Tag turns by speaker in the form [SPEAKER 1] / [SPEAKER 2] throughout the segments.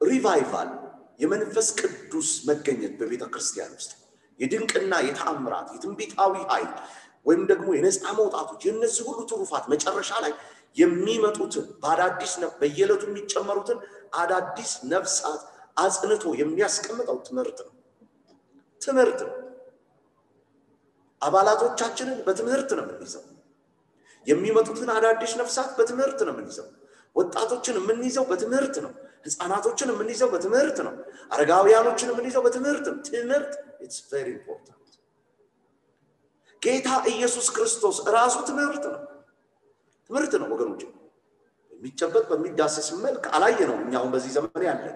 [SPEAKER 1] ሪቫይቫል የመንፈስ ቅዱስ መገኘት በቤተ ክርስቲያን ውስጥ የድንቅና የተአምራት የትንቢታዊ ኃይል ወይም ደግሞ የነፃ መውጣቶች የነዚህ ሁሉ ትሩፋት መጨረሻ ላይ የሚመጡትን በአዳዲስ በየለቱ የሚጨመሩትን አዳዲስ ነፍሳት አጽንቶ የሚያስቀምጠው ትምህርት ነው። አባላቶቻችንን በትምህርት ነው የምንይዘው። የሚመጡትን አዳዲስ ነፍሳት በትምህርት ነው የምንይዘው። ወጣቶችን የምንይዘው በትምህርት ነው። ህፃናቶችን የምንይዘው በትምህርት ነው። አረጋውያኖችን የምንይዘው በትምህርት ነው። ትምህርት it's very important። ጌታ ኢየሱስ ክርስቶስ ራሱ ትምህርት ነው ወገኖች። የሚጨበጥ በሚዳሰስ መልክ አላየነው እኛ አሁን በዚህ ዘመን ያለን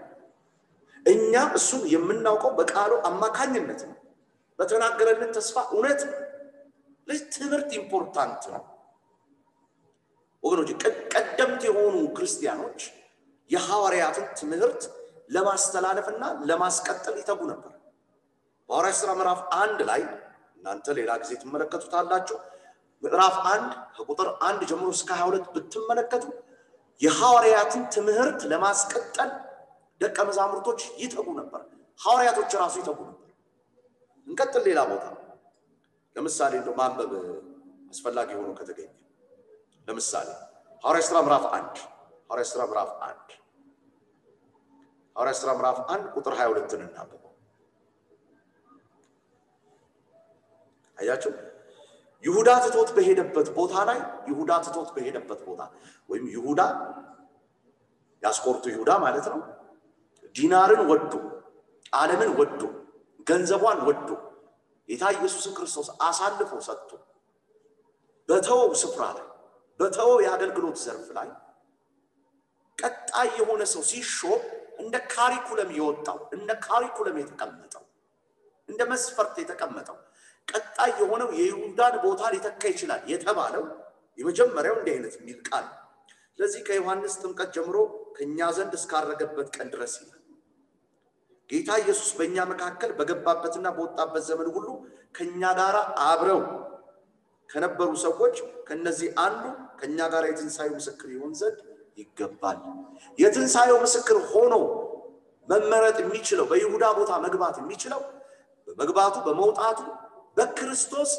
[SPEAKER 1] እኛ እሱን የምናውቀው በቃሉ አማካኝነት ነው። በተናገረልን ተስፋ እውነት ለትምህርት ኢምፖርታንት ነው ወገኖች። ቀደምት የሆኑ ክርስቲያኖች የሐዋርያትን ትምህርት ለማስተላለፍና ለማስቀጠል ይተጉ ነበር። በሐዋርያት ሥራ ምዕራፍ 1 ላይ እናንተ ሌላ ጊዜ ትመለከቱታላችሁ። ምዕራፍ 1 ከቁጥር 1 ጀምሮ እስከ 22 ብትመለከቱ የሐዋርያትን ትምህርት ለማስቀጠል ደቀ መዛሙርቶች ይተጉ ነበር። ሐዋርያቶች ራሱ ይተጉ ነበር። እንቀጥል ሌላ ቦታ ለምሳሌ እንደው ማንበብ አስፈላጊ ሆኖ ከተገኘ ለምሳሌ ሐዋርያት ሥራ ምዕራፍ 1 ሐዋርያት ሥራ ምዕራፍ 1 ቁጥር 22 እናንብበው። አያችሁ ይሁዳ ትቶት በሄደበት ቦታ ወይም ይሁዳ ያስቆርቱ ይሁዳ ማለት ነው ዲናርን ወዶ ዓለምን ወዶ ገንዘቧን ወዶ ጌታ ኢየሱስ ክርስቶስ አሳልፎ ሰጥቶ በተወው ስፍራ ላይ በተወው የአገልግሎት ዘርፍ ላይ ቀጣይ የሆነ ሰው ሲሾም እንደ ካሪኩለም የወጣው እንደ ካሪኩለም የተቀመጠው እንደ መስፈርት የተቀመጠው ቀጣይ የሆነው የይሁዳን ቦታ ሊተካ ይችላል የተባለው የመጀመሪያው እንደ አይነት የሚል ቃል። ስለዚህ ከዮሐንስ ጥምቀት ጀምሮ ከኛ ዘንድ እስካረገበት ቀን ድረስ ይላል ጌታ ኢየሱስ በእኛ መካከል በገባበትና በወጣበት ዘመን ሁሉ ከኛ ጋር አብረው ከነበሩ ሰዎች ከነዚህ አንዱ ከኛ ጋር የትንሣኤው ምስክር ይሆን ዘንድ ይገባል። የትንሣኤው ምስክር ሆኖ መመረጥ የሚችለው በይሁዳ ቦታ መግባት የሚችለው በመግባቱ በመውጣቱ በክርስቶስ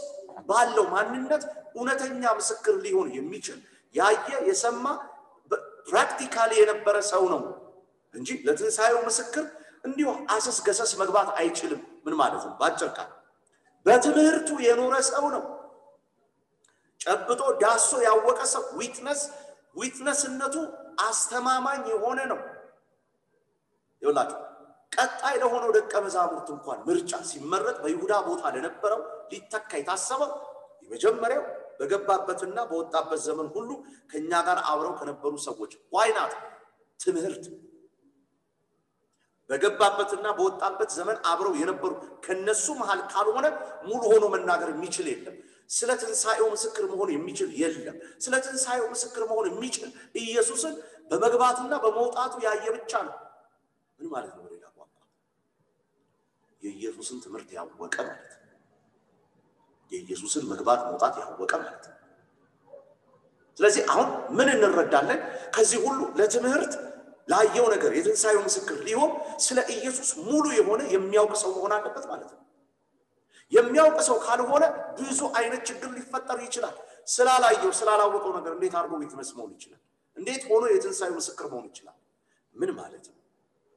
[SPEAKER 1] ባለው ማንነት እውነተኛ ምስክር ሊሆን የሚችል ያየ የሰማ ፕራክቲካሊ የነበረ ሰው ነው እንጂ ለትንሣኤው ምስክር እንዲሁ አሰስ ገሰስ መግባት አይችልም። ምን ማለት ነው? ባጭር ቃል በትምህርቱ የኖረ ሰው ነው። ጨብጦ ዳሶ ያወቀ ሰው ዊትነስነቱ አስተማማኝ የሆነ ነው። ይኸውላችሁ ቀጣይ ለሆነው ደቀ መዛሙርት እንኳን ምርጫ ሲመረጥ በይሁዳ ቦታ ለነበረው ሊተካ የታሰበው የመጀመሪያው በገባበትና በወጣበት ዘመን ሁሉ ከኛ ጋር አብረው ከነበሩ ሰዎች ዋይናት ትምህርት በገባበትና በወጣበት ዘመን አብረው የነበሩ ከነሱ መሃል ካልሆነ ሙሉ ሆኖ መናገር የሚችል የለም። ስለ ትንሣኤው ምስክር መሆን የሚችል የለም። ስለ ትንሣኤው ምስክር መሆን የሚችል ኢየሱስን በመግባቱና በመውጣቱ ያየ ብቻ ነው። ምን ማለት ነው? ሌላ ቋንቋ የኢየሱስን ትምህርት ያወቀ ማለት ነው። የኢየሱስን መግባት መውጣት ያወቀ ማለት ነው። ስለዚህ አሁን ምን እንረዳለን? ከዚህ ሁሉ ለትምህርት ላየው ነገር የትንሣኤው ምስክር ሊሆን ስለ ኢየሱስ ሙሉ የሆነ የሚያውቅ ሰው መሆን አለበት ማለት ነው። የሚያውቅ ሰው ካልሆነ ብዙ አይነት ችግር ሊፈጠር ይችላል። ስላላየው ስላላወቀው ነገር እንዴት አድርጎ ዊትነስ መሆን ይችላል? እንዴት ሆኖ የትንሣኤው ምስክር መሆን ይችላል? ምን ማለት ነው?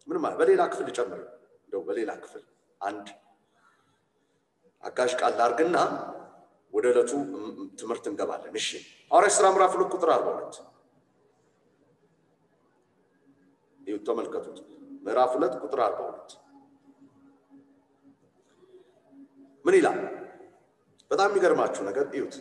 [SPEAKER 1] ምን ማለት በሌላ ክፍል ጨምር እንደው በሌላ ክፍል አንድ አጋሽ ቃል አድርግና ወደ ዕለቱ ትምህርት እንገባለን። እሺ ሐዋርያት ሥራ ምዕራፍ 2 ቁጥር 42 ተመልከቱት። ምዕራፍ 2 ቁጥር 42 ምን ይላል? በጣም የሚገርማችሁ ነገር እዩት።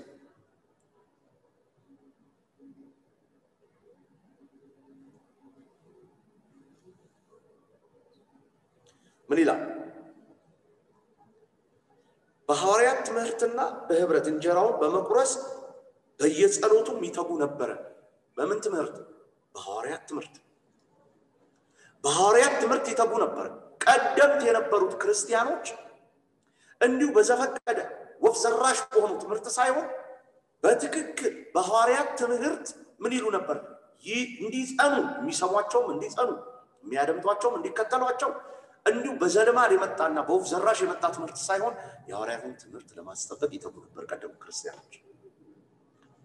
[SPEAKER 1] ምን ይላል? በሐዋርያት ትምህርትና በህብረት እንጀራውን በመቁረስ በየጸሎቱም ይተጉ ነበር። በምን ትምህርት? በሐዋርያት ትምህርት። በሐዋርያት ትምህርት ይተጉ ነበር። ቀደምት የነበሩት ክርስቲያኖች እንዲሁ በዘፈቀደ ወፍ ዘራሽ በሆኑ ትምህርት ሳይሆን በትክክል በሐዋርያት ትምህርት ምን ይሉ ነበር? እንዲጸኑ የሚሰሟቸውም እንዲጸኑ የሚያደምጧቸውም እንዲከተሏቸው እንዲሁ በዘልማድ የመጣና በወፍ ዘራሽ የመጣ ትምህርት ሳይሆን የሐዋርያትን ትምህርት ለማስጠበቅ ይተጉ ነበር ቀደሙ ክርስቲያኖች።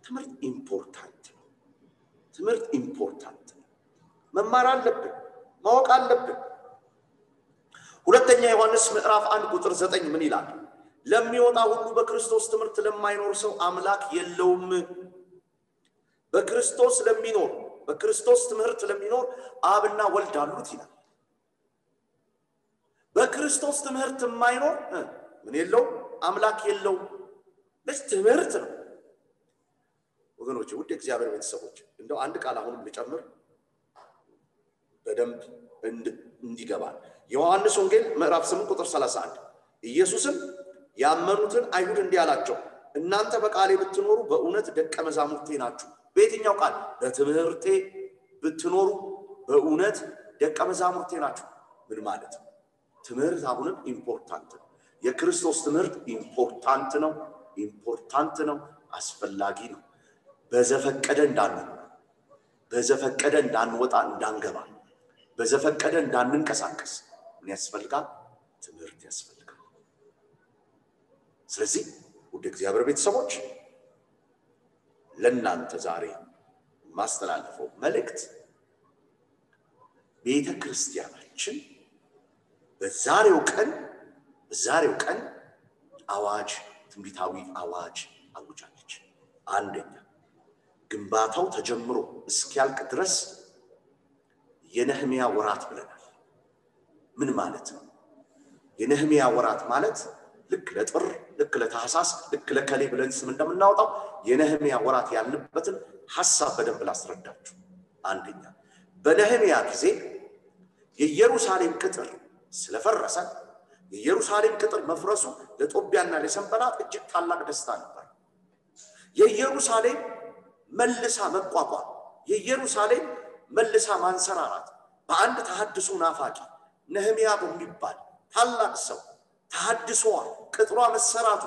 [SPEAKER 1] ትምህርት ኢምፖርታንት ነው። ትምህርት ኢምፖርታንት ነው። መማር አለብን፣ ማወቅ አለብን። ሁለተኛ ዮሐንስ ምዕራፍ 1 ቁጥር 9 ምን ይላል? ለሚወጣ ሁሉ በክርስቶስ ትምህርት ለማይኖር ሰው አምላክ የለውም። በክርስቶስ ለሚኖር በክርስቶስ ትምህርት ለሚኖር አብና ወልድ አሉት ይላል። በክርስቶስ ትምህርት የማይኖር ምን የለው? አምላክ የለው። ለዚህ ትምህርት ነው ወገኖች። ውድ እግዚአብሔር ቤተሰቦች እንደው አንድ ቃል አሁንም ልጨምር በደንብ እንዲገባል። ዮሐንስ ወንጌል ምዕራፍ 8 ቁጥር 31 ኢየሱስም ያመኑትን አይሁድ እንዲህ አላቸው፣ እናንተ በቃሌ ብትኖሩ በእውነት ደቀ መዛሙርቴ ናችሁ። በየትኛው ቃል? በትምህርቴ ብትኖሩ በእውነት ደቀ መዛሙርቴ ናችሁ። ምን ማለት ነው? ትምህርት አሁንም ኢምፖርታንት ነው። የክርስቶስ ትምህርት ኢምፖርታንት ነው፣ ኢምፖርታንት ነው፣ አስፈላጊ ነው። በዘፈቀደ እንዳንኖር፣ በዘፈቀደ እንዳንወጣ እንዳንገባ፣ በዘፈቀደ እንዳንንቀሳቀስ ምን ያስፈልጋል? ትምህርት ያስፈልጋል። ስለዚህ ውድ እግዚአብሔር ቤተሰቦች ለእናንተ ዛሬ ማስተላለፈው መልእክት ቤተ ክርስቲያናችን በዛሬው ቀን አዋጅ፣ ትንቢታዊ አዋጅ አውጃለች። አንደኛ ግንባታው ተጀምሮ እስኪያልቅ ድረስ የነህምያ ወራት ብለናል። ምን ማለት ነው? የነህምያ ወራት ማለት ልክ ለጥር፣ ልክ ለታህሳስ፣ ልክ ለከሌ ብለን ስም እንደምናወጣው የነህምያ ወራት ያልንበትን ሐሳብ በደንብ ላስረዳችሁ። አንደኛ በነህምያ ጊዜ የኢየሩሳሌም ቅጥር ስለፈረሰ የኢየሩሳሌም ቅጥር መፍረሱ ለጦቢያና ለሰንበላጥ እጅግ ታላቅ ደስታ ነበር። የኢየሩሳሌም መልሳ መቋቋም፣ የኢየሩሳሌም መልሳ ማንሰራራት በአንድ ተሐድሶ ናፋቂ ነህምያ በሚባል ታላቅ ሰው ተሐድሶዋን፣ ቅጥሯ መሰራቱ፣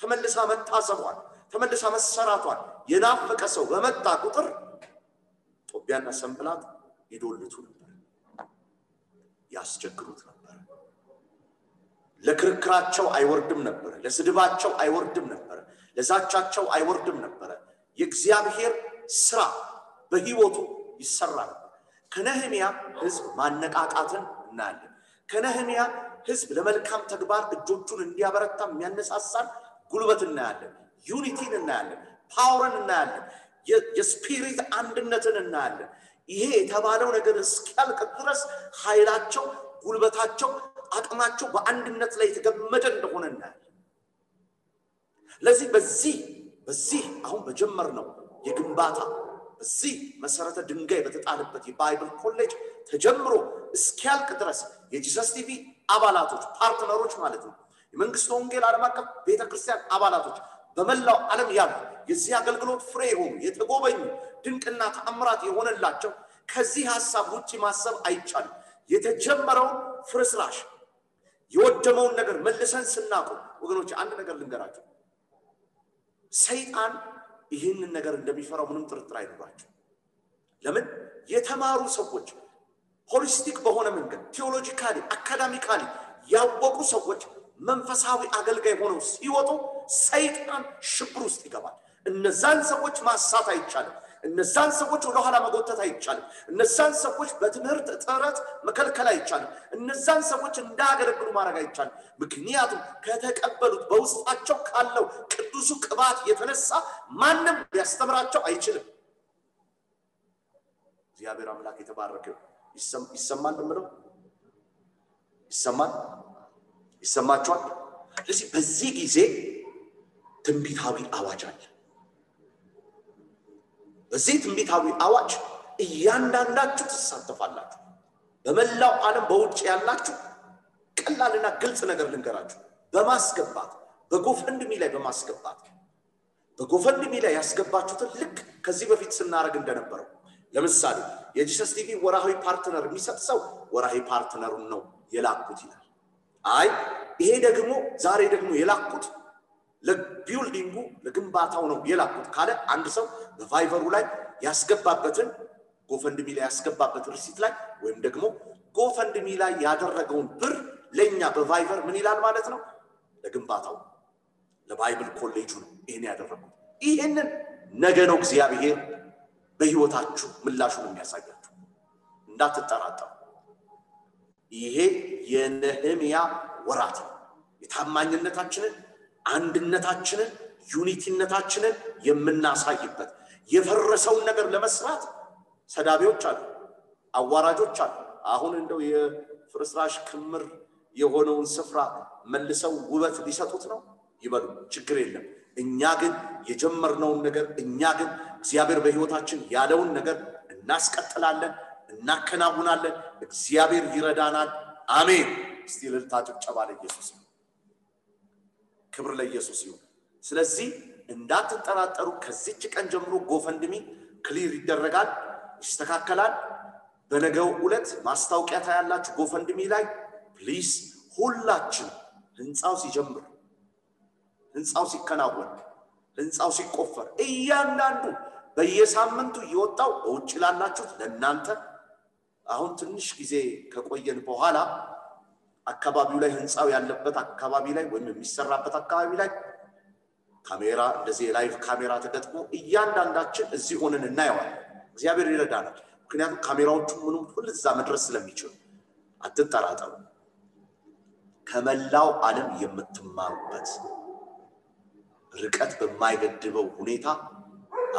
[SPEAKER 1] ተመልሳ መታሰቧን፣ ተመልሳ መሰራቷን የናፈቀ ሰው በመጣ ቁጥር ጦቢያና ሰንበላጥ ይዶልቱ ነበር፣ ያስቸግሩት ነበር። ለክርክራቸው አይወርድም ነበር፣ ለስድባቸው አይወርድም ነበር፣ ለዛቻቸው አይወርድም ነበር። የእግዚአብሔር ስራ በህይወቱ ይሰራ ነበር። ከነህምያ ህዝብ ማነቃቃትን እናያለን። ከነህምያ ህዝብ ለመልካም ተግባር እጆቹን እንዲያበረታ የሚያነሳሳን ጉልበት እናያለን። ዩኒቲን እናያለን፣ ፓወርን እናያለን፣ የስፒሪት አንድነትን እናያለን። ይሄ የተባለው ነገር እስኪያልቅ ድረስ ኃይላቸው፣ ጉልበታቸው፣ አቅማቸው በአንድነት ላይ የተገመደ እንደሆነ እናያለን። ለዚህ በዚህ አሁን በጀመርነው የግንባታ በዚህ መሰረተ ድንጋይ በተጣለበት የባይብል ኮሌጅ ተጀምሮ እስኪያልቅ ድረስ የጂሰስ ቲቪ አባላቶች፣ ፓርትነሮች ማለት ነው፣ የመንግስት ወንጌል ዓለም አቀፍ ቤተክርስቲያን አባላቶች በመላው ዓለም ያሉ የዚህ አገልግሎት ፍሬ ሆኑ የተጎበኙ ድንቅና ተአምራት የሆነላቸው ከዚህ ሐሳብ ውጪ ማሰብ አይቻልም። የተጀመረው ፍርስራሽ የወደመውን ነገር መልሰን ስናቆም ወገኖች አንድ ነገር ልንገራችሁ፣ ሰይጣን ይህንን ነገር እንደሚፈራው ምንም ጥርጥር አይኖራችሁ። ለምን? የተማሩ ሰዎች ሆሊስቲክ በሆነ መንገድ ቴዎሎጂካሊ አካዳሚካሊ ያወቁ ሰዎች መንፈሳዊ አገልጋይ ሆነው ሲወጡ ሰይጣን ሽብር ውስጥ ይገባል። እነዛን ሰዎች ማሳት አይቻልም። እነዛን ሰዎች ወደ ኋላ መጎተት አይቻልም። እነዛን ሰዎች በትምህርት ጥረት መከልከል አይቻልም። እነዛን ሰዎች እንዳያገለግሉ ማድረግ አይቻልም። ምክንያቱም ከተቀበሉት በውስጣቸው ካለው ቅዱሱ ቅባት የተነሳ ማንም ሊያስተምራቸው አይችልም። እግዚአብሔር አምላክ የተባረከ ይሰማል እንደምለው ይሰማችኋል። ስለዚህ በዚህ ጊዜ ትንቢታዊ አዋጅ አለ። በዚህ ትንቢታዊ አዋጅ እያንዳንዳችሁ ተሳተፋላችሁ። በመላው ዓለም በውጭ ያላችሁ ቀላልና ግልጽ ነገር ልንገራችሁ። በማስገባት በጎፈንድሚ ላይ በማስገባት በጎፈንድሚ ላይ ያስገባችሁትን ልክ ከዚህ በፊት ስናረግ እንደነበረው ለምሳሌ የጂሰስ ቲቪ ወራሃዊ ፓርትነር የሚሰጥ ሰው ወራሃዊ ፓርትነሩን ነው የላኩት ይላል። አይ ይሄ ደግሞ ዛሬ ደግሞ የላኩት ለቢልዲንጉ ለግንባታው ነው የላኩት ካለ አንድ ሰው በቫይቨሩ ላይ ያስገባበትን ጎፈንድሚ ላይ ያስገባበት ሪሲት ላይ ወይም ደግሞ ጎፈንድሚ ላይ ያደረገውን ብር ለኛ በቫይበር ምን ይላል ማለት ነው ለግንባታው ለባይብል ኮሌጁ ነው ይሄን ያደረገው ይሄንን ነገ ነው እግዚአብሔር በህይወታችሁ ምላሹን የሚያሳያችሁ እንዳትጠራጠሩ ይሄ የነህምያ ወራት የታማኝነታችንን አንድነታችንን ዩኒቲነታችንን የምናሳይበት የፈረሰውን ነገር ለመስራት ሰዳቢዎች አሉ አዋራጆች አሉ አሁን እንደው የፍርስራሽ ክምር የሆነውን ስፍራ መልሰው ውበት ሊሰጡት ነው ይበሉ ችግር የለም እኛ ግን የጀመርነውን ነገር እኛ ግን እግዚአብሔር በህይወታችን ያለውን ነገር እናስቀጥላለን እናከናውናለን እግዚአብሔር ይረዳናል አሜን እስቲ እልልታ ጭብጨባ ለኢየሱስ ክብር ለኢየሱስ ይሁን ስለዚህ እንዳትጠራጠሩ ከዚች ቀን ጀምሮ ጎፈንድሚ ክሊር ይደረጋል ይስተካከላል በነገው ዕለት ማስታወቂያ ታያላችሁ ጎፈንድሚ ላይ ፕሊዝ ሁላችን ህንጻው ሲጀምር ህንጻው ሲከናወን ህንጻው ሲቆፈር እያንዳንዱ በየሳምንቱ ይወጣው ወጭ ላላችሁ ለእናንተ አሁን ትንሽ ጊዜ ከቆየን በኋላ አካባቢው ላይ ህንጻው ያለበት አካባቢ ላይ ወይም የሚሰራበት አካባቢ ላይ ካሜራ እንደዚህ ላይቭ ካሜራ ተገጥሞ እያንዳንዳችን እዚህ ሆነን እናየዋለን እግዚአብሔር ይረዳናል ምክንያቱም ካሜራዎቹ ምንም ሁሉ እዛ መድረስ ስለሚችሉ አትጠራጠሩ ከመላው ዓለም የምትማሩበት ርቀት በማይገድበው ሁኔታ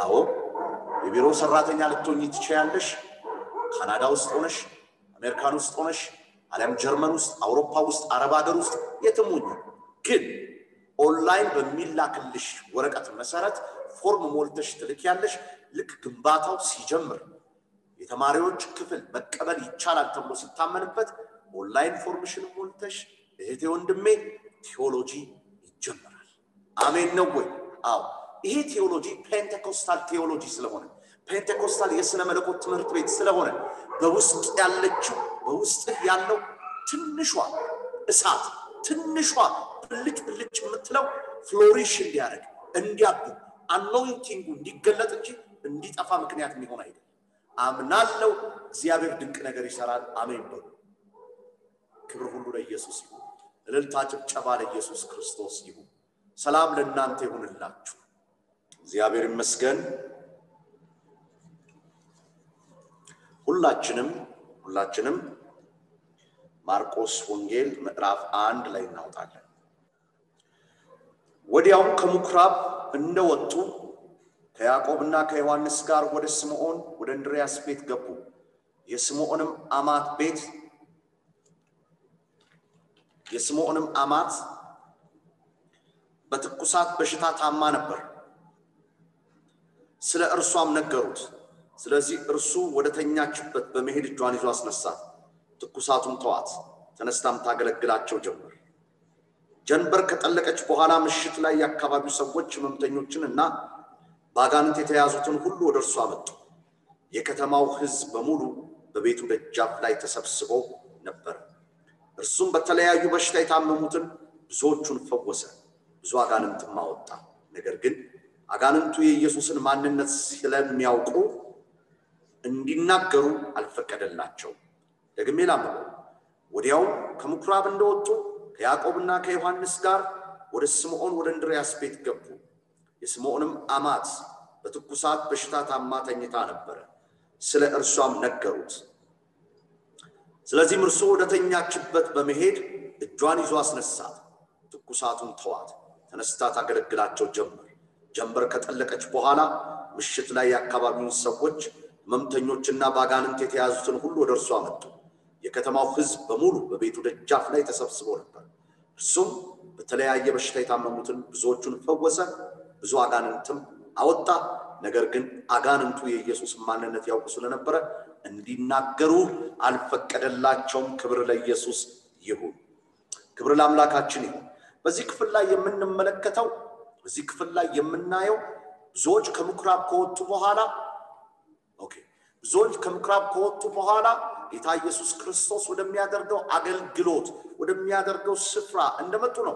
[SPEAKER 1] አዎ የቢሮ ሰራተኛ ልትሆኚ ትችያለሽ ካናዳ ውስጥ ሆነሽ አሜሪካን ውስጥ ሆነሽ ዓለም ጀርመን ውስጥ አውሮፓ ውስጥ አረብ ሀገር ውስጥ የትሙኝ ግን ኦንላይን በሚላክልሽ ወረቀት መሰረት ፎርም ሞልተሽ ትልኪያለሽ ልክ ግንባታው ሲጀምር የተማሪዎች ክፍል መቀበል ይቻላል ተብሎ ሲታመንበት ኦንላይን ፎርምሽን ሞልተሽ እህቴ ወንድሜ ቴዎሎጂ ይጀምራል አሜን ነው ወይ አዎ ይሄ ቴዎሎጂ ፔንቴኮስታል ቴዎሎጂ ስለሆነ ፔንቴኮስታል የሥነ መለኮት ትምህርት ቤት ስለሆነ በውስጥ ያለችው በውስጥ ያለው ትንሿ እሳት ትንሿ ብልጭ ብልጭ የምትለው ፍሎሪሽ እንዲያደርግ እንዲያብብ አኖይንቲንጉ እንዲገለጥ እንጂ እንዲጠፋ ምክንያት የሚሆን አይደለም አምናለሁ እግዚአብሔር ድንቅ ነገር ይሰራል አሜን በሉ ክብር ሁሉ ለኢየሱስ ይሁን እልልታ ጭብጨባ ለኢየሱስ ክርስቶስ ይሁን ሰላም ለእናንተ ይሁንላችሁ እግዚአብሔር ይመስገን ሁላችንም ማርቆስ ወንጌል ምዕራፍ 1 ላይ እናውጣለን ወዲያው ከምኩራብ እንደወጡ ከያዕቆብና ከዮሐንስ ጋር ወደ ስምዖን ወደ እንድርያስ ቤት ገቡ የስምዖንም አማት በትኩሳት በሽታ ታማ ነበር ስለ እርሷም ነገሩት ስለዚህ እርሱ ወደ ተኛችበት በመሄድ እጇን ይዞ አስነሳት ትኩሳቱን ተዋት ተነስታም ታገለግላቸው ጀመር ጀንበር ከጠለቀች በኋላ ምሽት ላይ ያካባቢው ሰዎች ህመምተኞችንና ባጋንንት የተያዙትን ሁሉ ወደ እርሱ አመጡ የከተማው ህዝብ በሙሉ በቤቱ ደጃፍ ላይ ተሰብስበው ነበር እርሱም በተለያዩ በሽታ የታመሙትን ብዙዎቹን ፈወሰ ብዙ አጋንንትም አወጣ ነገር ግን አጋንንቱ የኢየሱስን ማንነት ስለሚያውቁ እንዲናገሩ አልፈቀደላቸው ደግሜ ላምነው ወዲያው ከምኩራብ እንደወጡ ከያዕቆብና ከዮሐንስ ጋር ወደ ስምዖን ወደ እንድርያስ ቤት ገቡ የስምዖንም አማት በትኩሳት በሽታ ታማ ተኝታ ነበር ስለ እርሷም ነገሩት ስለዚህ እርሱ ወደ ተኛችበት በመሄድ እጇን ይዞ አስነሳት ትኩሳቱን ተዋት ተነስታ ታገለግላቸው ጀመር ከጠለቀች በኋላ ምሽት ላይ ያካባቢውን ሰዎች ህመምተኞችና ባጋንንት የተያዙትን ሁሉ ወደ እርሱ አመጡ የከተማው ህዝብ በሙሉ በቤቱ ደጃፍ ላይ ተሰብስበው ነበር እርሱም በተለያየ በሽታ የታመሙትን ብዙዎቹን ፈወሰ ብዙ አጋንንትም አወጣ ነገር ግን አጋንንቱ የኢየሱስ ማንነት ያውቁ ስለነበረ እንዲናገሩ አልፈቀደላቸውም ክብር ለኢየሱስ ይሁን ክብር ለአምላካችን ይሁን በዚህ ክፍል ላይ የምንመለከተው በዚህ ክፍል ላይ የምናየው ብዙዎች ከምኩራብ ከወጡ በኋላ ጌታ ኢየሱስ ክርስቶስ ወደሚያደርገው አገልግሎት ወደሚያደርገው ስፍራ እንደመጡ ነው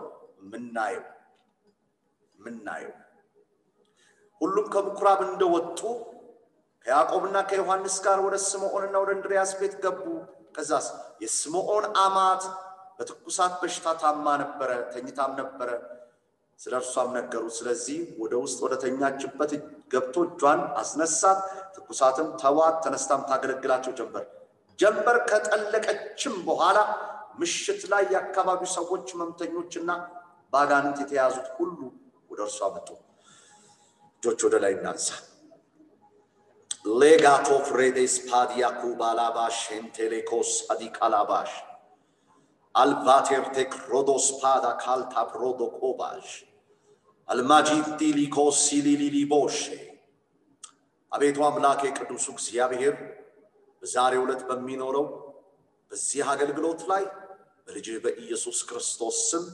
[SPEAKER 1] ምናየው ሁሉም ከምኩራብ እንደወጡ ከያዕቆብና ከዮሐንስ ጋር ወደ ስምዖንና ወደ እንድርያስ ቤት ገቡ ከዛስ የስምዖን አማት በትኩሳት በሽታ ታማ ነበረ፣ ተኝታም ነበረ። ስለርሷም ነገሩ። ስለዚህ ወደ ውስጥ ወደ ተኛችበት ገብቶ እጇን አስነሳት፣ ትኩሳትም ተዋት፣ ተነስታም ታገለግላቸው ጀመር። ከጠለቀችም በኋላ ምሽት ላይ የአካባቢው ሰዎች መምተኞችና ባጋንንት የተያዙት ሁሉ ወደ እርሷ መጡ። እጆች ወደ ላይ እናንሳ። ሌጋቶ ፍሬዴስ ፓዲያ ኩባላባሽ ሄንቴሌኮስ አዲካላባሽ አልቫቴር ቴክሮዶስ ፓዳ ካልታ ፕሮዶኮባሽ አልማጂቲ ሊኮስ ሲሊሊሊቦሼ። አቤቱ አምላኬ ቅዱስ እግዚአብሔር በዛሬው ዕለት በሚኖረው በዚህ አገልግሎት ላይ በልጅህ በኢየሱስ ክርስቶስ ስም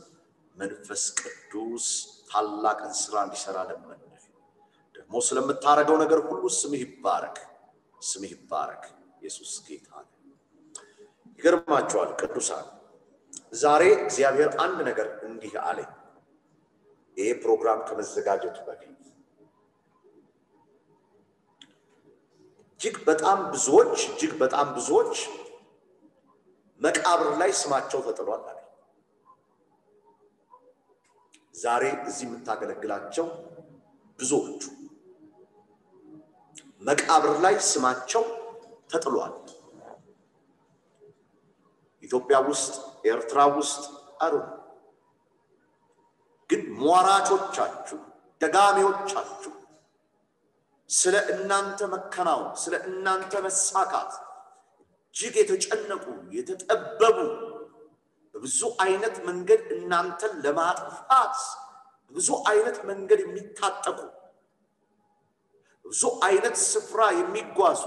[SPEAKER 1] መንፈስ ቅዱስ ታላቅን ሥራ እንዲሰራ ለምን ደግሞ ስለምታረገው ነገር ሁሉ ስምህ ይባረክ፣ ስምህ ይባረክ። ኢየሱስ ጌታ ነው። ይገርማችኋል ቅዱሳን፣ ዛሬ እግዚአብሔር አንድ ነገር እንዲህ አለኝ። ይሄ ፕሮግራም ከመዘጋጀቱ በፊት እጅግ በጣም ብዙዎች መቃብር ላይ ስማቸው ተጥሏል አለ። ዛሬ እዚህ የምታገለግላቸው ብዙዎቹ መቃብር ላይ ስማቸው ተጥሏል። ኢትዮጵያ ውስጥ፣ ኤርትራ ውስጥ አሩ ግን ሟራቾቻችሁ፣ ደጋሚዎቻችሁ ስለ እናንተ መከናወን፣ ስለ እናንተ መሳካት እጅግ የተጨነቁ የተጠበቡ፣ በብዙ አይነት መንገድ እናንተን ለማጥፋት ብዙ አይነት መንገድ የሚታጠቁ፣ ብዙ አይነት ስፍራ የሚጓዙ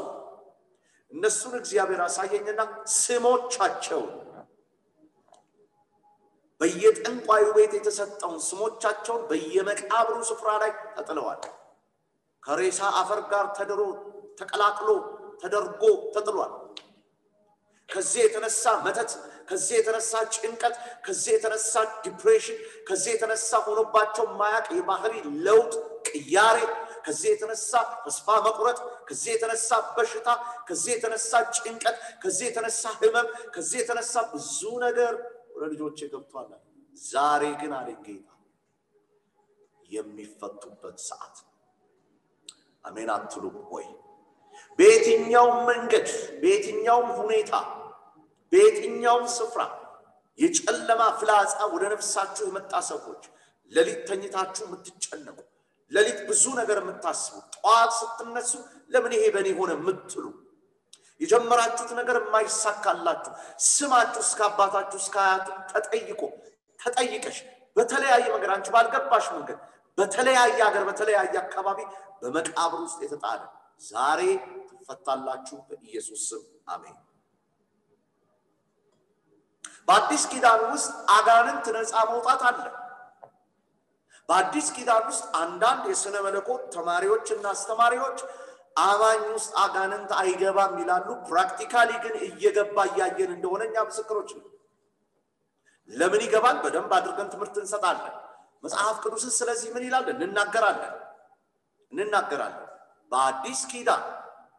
[SPEAKER 1] እነሱን እግዚአብሔር አሳየኝና ስሞቻቸው በየጠንቋዩ ቤት የተሰጠውን ስሞቻቸውን በየመቃብሩ ስፍራ ላይ ተጥለዋል። ከሬሳ አፈር ጋር ተቀላቅሎ ተደርጎ ተጥሏል። ከዚህ የተነሳ መተት፣ ከዚህ የተነሳ ጭንቀት፣ ከዚህ የተነሳ ዲፕሬሽን፣ ከዚህ የተነሳ ሆኖባቸው ማያቅ የባህሪ ለውጥ ቅያሬ፣ ከዚህ የተነሳ ተስፋ መቁረጥ፣ ከዚህ የተነሳ በሽታ፣ ከዚህ የተነሳ ጭንቀት፣ ከዚህ የተነሳ ህመም፣ ከዚህ የተነሳ ብዙ ነገር ወደ ልጆቼ ገብቷል። ዛሬ ግን አለ ጌታ የሚፈቱበት ሰዓት። አሜን አትሉም ወይ? በየትኛው መንገድ፣ በየትኛው ሁኔታ፣ በየትኛው ስፍራ የጨለማ ፍላጻ ወደ ነፍሳችሁ የመጣ ሰዎች ለሊት ተኝታችሁ የምትጨነቁ፣ ለሊት ብዙ ነገር የምታስቡ፣ ጧት ስትነሱ ለምን ይሄ በኔ ሆነ የምትሉ፣ የጀመራችሁት ነገር የማይሳካላችሁ፣ ስማችሁ እስከ አባታችሁ እስከ አያቱ ተጠይቀሽ በተለያየ መንገድ አንቺ ባልገባሽ መንገድ በተለያየ ሀገር በተለያየ አካባቢ በመቃብር ውስጥ የተጣለ ዛሬ ትፈታላችሁ በኢየሱስ ስም አሜን። በአዲስ ኪዳን ውስጥ አጋንንት ነፃ መውጣት አለ። በአዲስ ኪዳን ውስጥ አንዳንድ የሥነ መለኮት ተማሪዎችና አስተማሪዎች አማኝ ውስጥ አጋንንት አይገባም ይላሉ። ፕራክቲካሊ ግን እየገባ ያያየን እንደሆነ እኛ ምስክሮች ነን። ለምን ይገባል? በደንብ አድርገን ትምህርት እንሰጣለን። መጽሐፍ ቅዱስ ስለዚህ ምን ይላል እንናገራለን።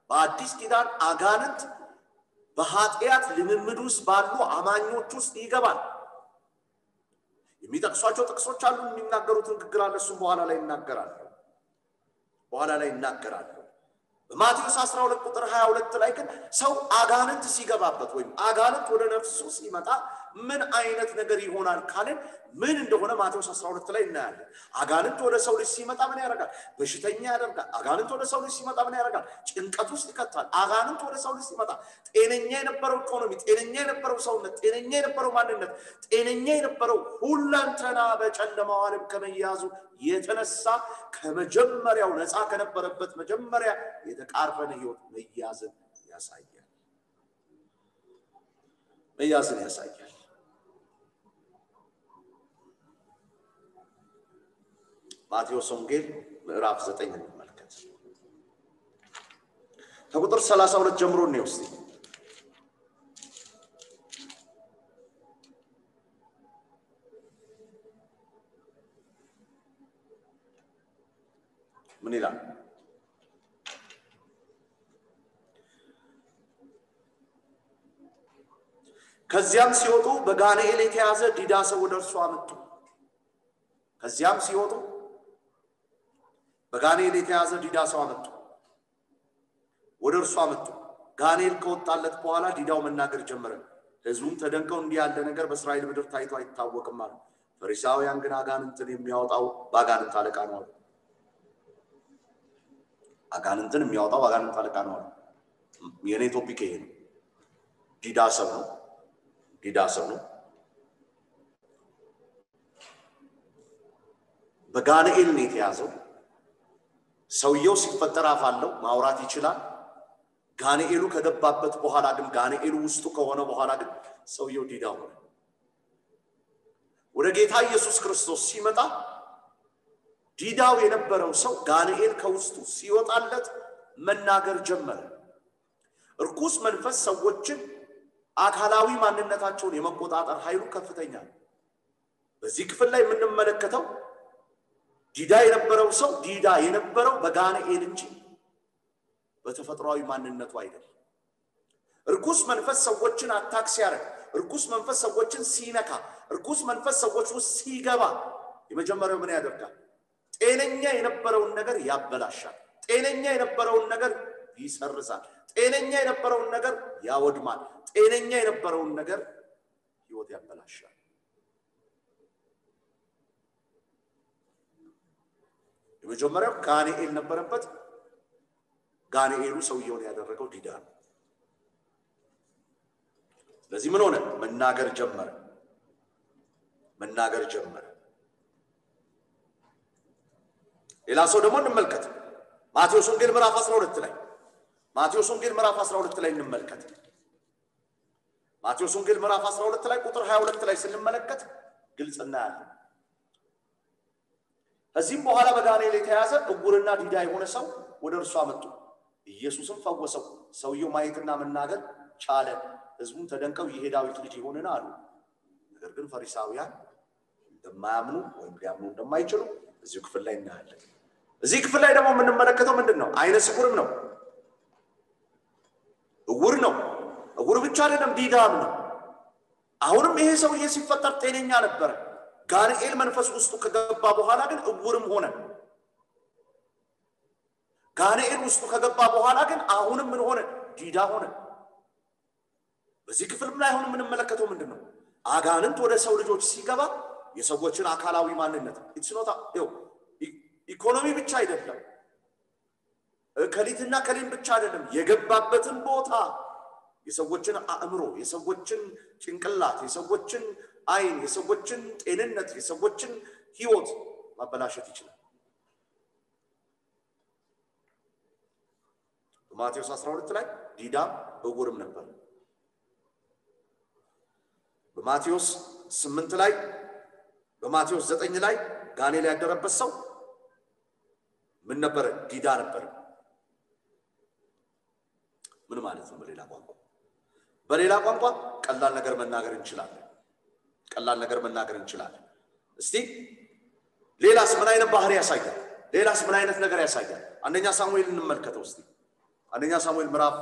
[SPEAKER 1] በአዲስ ኪዳን አጋንንት በኃጢአት ልምምድ ውስጥ ባሉ አማኞች ውስጥ ይገባል። የሚጠቅሷቸው ጥቅሶች አሉ፣ የሚናገሩት ንግግር አለ። እሱም በኋላ ላይ ይናገራሉ። በማቴዎስ 12 ቁጥር 22 ላይ ግን ሰው አጋንንት ሲገባበት ወይም አጋንንት ወደ ነፍሱ ሲመጣ ምን አይነት ነገር ይሆናል ካለን ምን እንደሆነ ማቴዎስ 12 ላይ እናያለን። አጋንንት ወደ ሰው ልጅ ሲመጣ ምን ያደርጋል? በሽተኛ ያደርጋል። አጋንንት ወደ ሰው ልጅ ሲመጣ ምን ያደርጋል? ጭንቀት ውስጥ ይከታል። አጋንንት ወደ ሰው ልጅ ሲመጣ ጤነኛ የነበረው ኢኮኖሚ፣ ጤነኛ የነበረው ሰውነት፣ ጤነኛ የነበረው ማንነት፣ ጤነኛ የነበረው ሁለንተና በጨለማው ዓለም ከመያዙ የተነሳ ከመጀመሪያው ነፃ ከነበረበት መጀመሪያ የተቃረነ ህይወት መያዝን ያሳያል። ማቴዎስ ወንጌል ምዕራፍ 9 እንመልከት። ከቁጥር 32 ጀምሮ ነው እስቲ ምን ይላል? ከዚያም ሲወጡ በጋኔል የተያዘ ዲዳ ሰው ወደ እርሱ አመጡ። ከዚያም ሲወጡ በጋኔል የተያዘ ዲዳ ሰው አመጡ፣ ወደ እርሱ አመጡ። ጋኔል ከወጣለት በኋላ ዲዳው መናገር ጀመረ። ሕዝቡም ተደንቀው እንዲህ ያለ ነገር በእስራኤል ምድር ታይቶ አይታወቅም አሉ። ፈሪሳውያን ግን አጋንንትን የሚያወጣው በአጋንንት አለቃ ነው አሉ። አጋንንትን የሚያወጣው በአጋንንት አለቃ ነው አሉ። የኔ ቶፒክ ይሄ ነው። ዲዳ ሰው ነው። ዲዳ ሰው ነው። በጋኔል ነው የተያዘው። ሰውየው ሲፈጠር አፍ አለው፣ ማውራት ይችላል። ጋኔሉ ከገባበት በኋላ ግን ጋኔሉ ውስጡ ከሆነ በኋላ ግን ሰውየው ዲዳ ሆነ። ወደ ጌታ ኢየሱስ ክርስቶስ ሲመጣ ዲዳው የነበረው ሰው ጋኔል ከውስጡ ሲወጣለት መናገር ጀመረ። እርኩስ መንፈስ ሰዎችን አካላዊ ማንነታቸውን የመቆጣጠር ኃይሉ ከፍተኛ ነው። በዚህ ክፍል ላይ የምንመለከተው ዲዳ የነበረው ሰው ዲዳ የነበረው በጋኔል እንጂ በተፈጥሯዊ ማንነቱ አይደለም። እርኩስ መንፈስ ሰዎችን አታክ ሲያደርግ፣ እርኩስ መንፈስ ሰዎችን ሲነካ፣ እርኩስ መንፈስ ሰዎች ውስጥ ሲገባ የመጀመሪያው ምን ያደርጋል? ጤነኛ የነበረውን ነገር ያበላሻል። ጤነኛ የነበረውን ነገር ይሰርዛል። ጤነኛ የነበረውን ነገር ያወድማል። ጤነኛ የነበረውን ነገር ህይወት ያበላሻል። የመጀመሪያው ጋኔል ነበረበት። ጋኔሉ ሰውየውን ያደረገው ዲዳ ነው። ስለዚህ ምን ሆነ? መናገር ጀመረ። መናገር ጀመረ። ሌላ ሰው ደግሞ እንመልከት። ማቴዎስ ወንጌል ምዕራፍ 12 ላይ ማቴዎስ ወንጌል ምዕራፍ 12 ላይ እንመልከት። ማቴዎስ ወንጌል ምዕራፍ 12 ላይ ቁጥር 22 ላይ ስንመለከት ግልጽ እናያለን። ከዚህም በኋላ በጋኔል የተያዘ ዕውርና ዲዳ የሆነ ሰው ወደ እርሱ አመጡ። ኢየሱስም ፈወሰው። ሰውየው ማየትና መናገር ቻለ። ሕዝቡም ተደንቀው ይሄ ዳዊት ልጅ ይሆንና አሉ። ነገር ግን ፈሪሳውያን እንደማያምኑ ወይም ሊያምኑ እንደማይችሉ እዚህ ክፍል ላይ እናያለን። እዚህ ክፍል ላይ ደግሞ የምንመለከተው ምንድነው? አይነ ስውርም ነው፣ ዕውር ነው። ዕውር ብቻ አይደለም፣ ዲዳም ነው። አሁንም ይሄ ሰውዬ ሲፈጠር ጤነኛ ነበር። ጋኔል መንፈስ ውስጡ ከገባ በኋላ ግን ዕውርም ሆነ። ጋኔል ውስጡ ከገባ በኋላ ግን አሁንም ምን ሆነ? ዲዳ ሆነ። በዚህ ክፍል ላይ አሁን የምንመለከተው ምንድነው? አጋንንት ወደ ሰው ልጆች ሲገባ የሰዎችን አካላዊ ማንነት ኢትስኖታ ኢኮኖሚ ብቻ አይደለም፣ ከሊትና ከሊም ብቻ አይደለም፣ የገባበትን ቦታ የሰዎችን አእምሮ፣ የሰዎችን ጭንቅላት፣ የሰዎችን አይን፣ የሰዎችን ጤንነት፣ የሰዎችን ህይወት ማበላሸት ይችላል። በማቴዎስ 12 ላይ ዲዳም ዕውርም ነበር። በማቴዎስ 8 ላይ በማቴዎስ 9 ላይ ጋኔል ያደረበት ሰው ምን ነበር? ዲዳ ነበር። ምን ማለት ነው? በሌላ ቋንቋ ቀላል ነገር መናገር እንችላለን። ቀላል ነገር መናገር እንችላለን። እስቲ ሌላስ ምን አይነት ባህሪ ያሳያል? ሌላስ ምን አይነት ነገር ያሳያል? አንደኛ ሳሙኤል እንመልከተው እስቲ። አንደኛ ሳሙኤል ምዕራፍ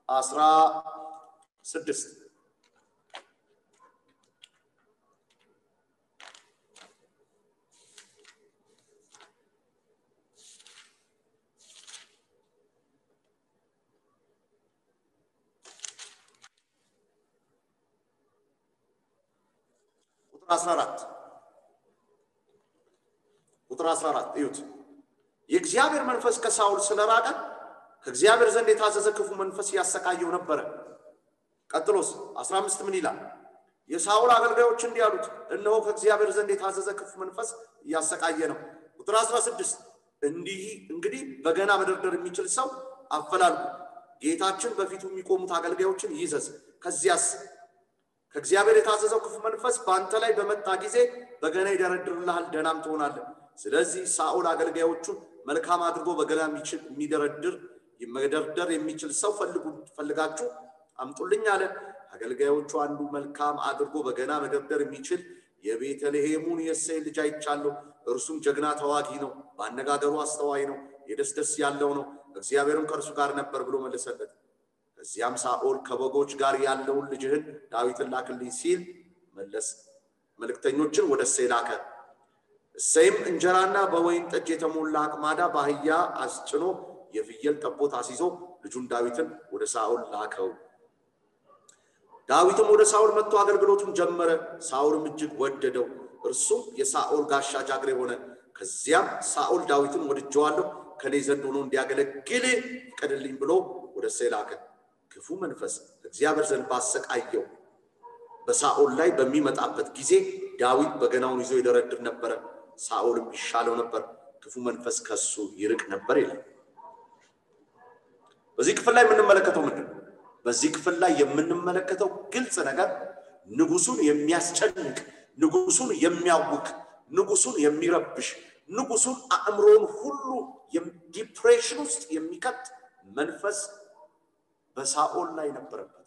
[SPEAKER 1] 16 ቁጥር 14 እዩት። የእግዚአብሔር መንፈስ ከሳውል ስለራቀ ከእግዚአብሔር ዘንድ የታዘዘ ክፉ መንፈስ ያሰቃየው ነበር። ቀጥሎስ 15 ምን ይላል? የሳውል አገልጋዮች እንዲህ አሉት፣ እነሆ ከእግዚአብሔር ዘንድ የታዘዘ ክፉ መንፈስ ያሰቃየ ነው። ቁጥር 16 እንግዲህ በገና መደርደር የሚችል ሰው አፈላልጉ፣ ጌታችን በፊቱ የሚቆሙት አገልጋዮችን ይዘዝ። ከዚያስ ከእግዚአብሔር የታዘዘው ክፉ መንፈስ በአንተ ላይ በመጣ ጊዜ በገና ይደረድርልሃል፣ ደናም ትሆናለህ። ስለዚህ ሳኦል አገልጋዮቹን መልካም አድርጎ በገና መደርደር የሚችል ሰው ፈልጋችሁ አምጡልኝ አለ። አገልጋዮቹ አንዱ መልካም አድርጎ በገና መደርደር የሚችል የቤተልሔሙን የእሴይ ልጅ አይቻለሁ፣ እርሱም ጀግና ተዋጊ ነው፣ በአነጋገሩ አስተዋይ ነው፣ የደስ ያለው ነው፣ እግዚአብሔርም ከእርሱ ጋር ነበር ብሎ መለሰለት። እዚያም ሳኦል ከበጎች ጋር ያለውን ልጅህን ዳዊትን ላክልኝ ሲል መለስ መልእክተኞችን ወደ እሴይ ላከ። እሴይም እንጀራና በወይን ጠጅ የተሞላ አቅማዳ በአህያ አስጭኖ የፍየል ጠቦት አስይዞ ልጁን ዳዊትን ወደ ሳኦል ላከው። ዳዊትም ወደ ሳኦል መጥቶ አገልግሎቱን ጀመረ። ሳኦልም እጅግ ወደደው፣ እርሱም የሳኦል ጋሻ ጃግሬ ሆነ። ከዚያም ሳኦል ዳዊትን ወድጄዋለሁ፣ ከኔ ዘንድ ሆኖ እንዲያገለግል ፍቀድልኝ ብሎ ወደ እሴይ ላከ። ክፉ መንፈስ እግዚአብሔር ዘንድ ባሰቃየው በሳኦል ላይ በሚመጣበት ጊዜ ዳዊት በገናውን ይዞ ይደረድር ነበር፣ ሳኦልም ይሻለው ነበር፣ ክፉ መንፈስ ከሱ ይርቅ ነበር ይላል። በዚህ ክፍል ላይ የምንመለከተው ምንድነው? በዚህ ክፍል ላይ የምንመለከተው ግልጽ ነገር ንጉሱን የሚያስጨንቅ፣ ንጉሱን የሚያውክ፣ ንጉሱን የሚረብሽ፣ ንጉሱን አእምሮን ሁሉ ዲፕሬሽን ውስጥ የሚከት መንፈስ በሳኦል ላይ ነበረበት።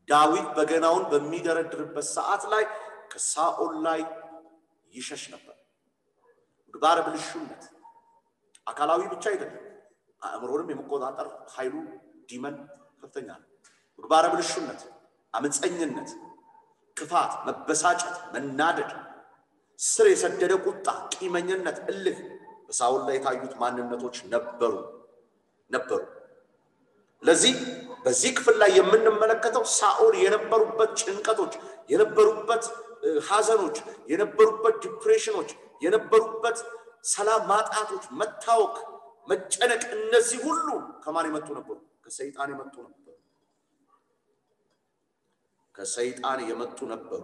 [SPEAKER 1] ዳዊት በገናውን በሚደረድርበት ሰዓት ላይ ከሳኦል ላይ ይሸሽ ነበር። ምግባረ ብልሹነት አካላዊ ብቻ አይደለም፣ አእምሮንም የመቆጣጠር ኃይሉ ዲመን ከፍተኛ ነው። ምግባረ ብልሹነት፣ አመፀኝነት፣ ክፋት፣ መበሳጨት፣ መናደድ፣ ስር የሰደደ ቁጣ፣ ቂመኝነት፣ እልህ በሳኦል ላይ የታዩት ማንነቶች ነበሩ። ለዚህ በዚህ ክፍል ላይ የምንመለከተው ሳኦል የነበሩበት ጭንቀቶች፣ የነበሩበት ሐዘኖች፣ የነበሩበት ዲፕሬሽኖች፣ የነበሩበት ሰላም ማጣቶች፣ መታወክ፣ መጨነቅ፣ እነዚህ ሁሉ ከማን የመጡ ነበሩ? ከሰይጣን የመጡ ነበሩ። ከሰይጣን የመጡ ነበሩ።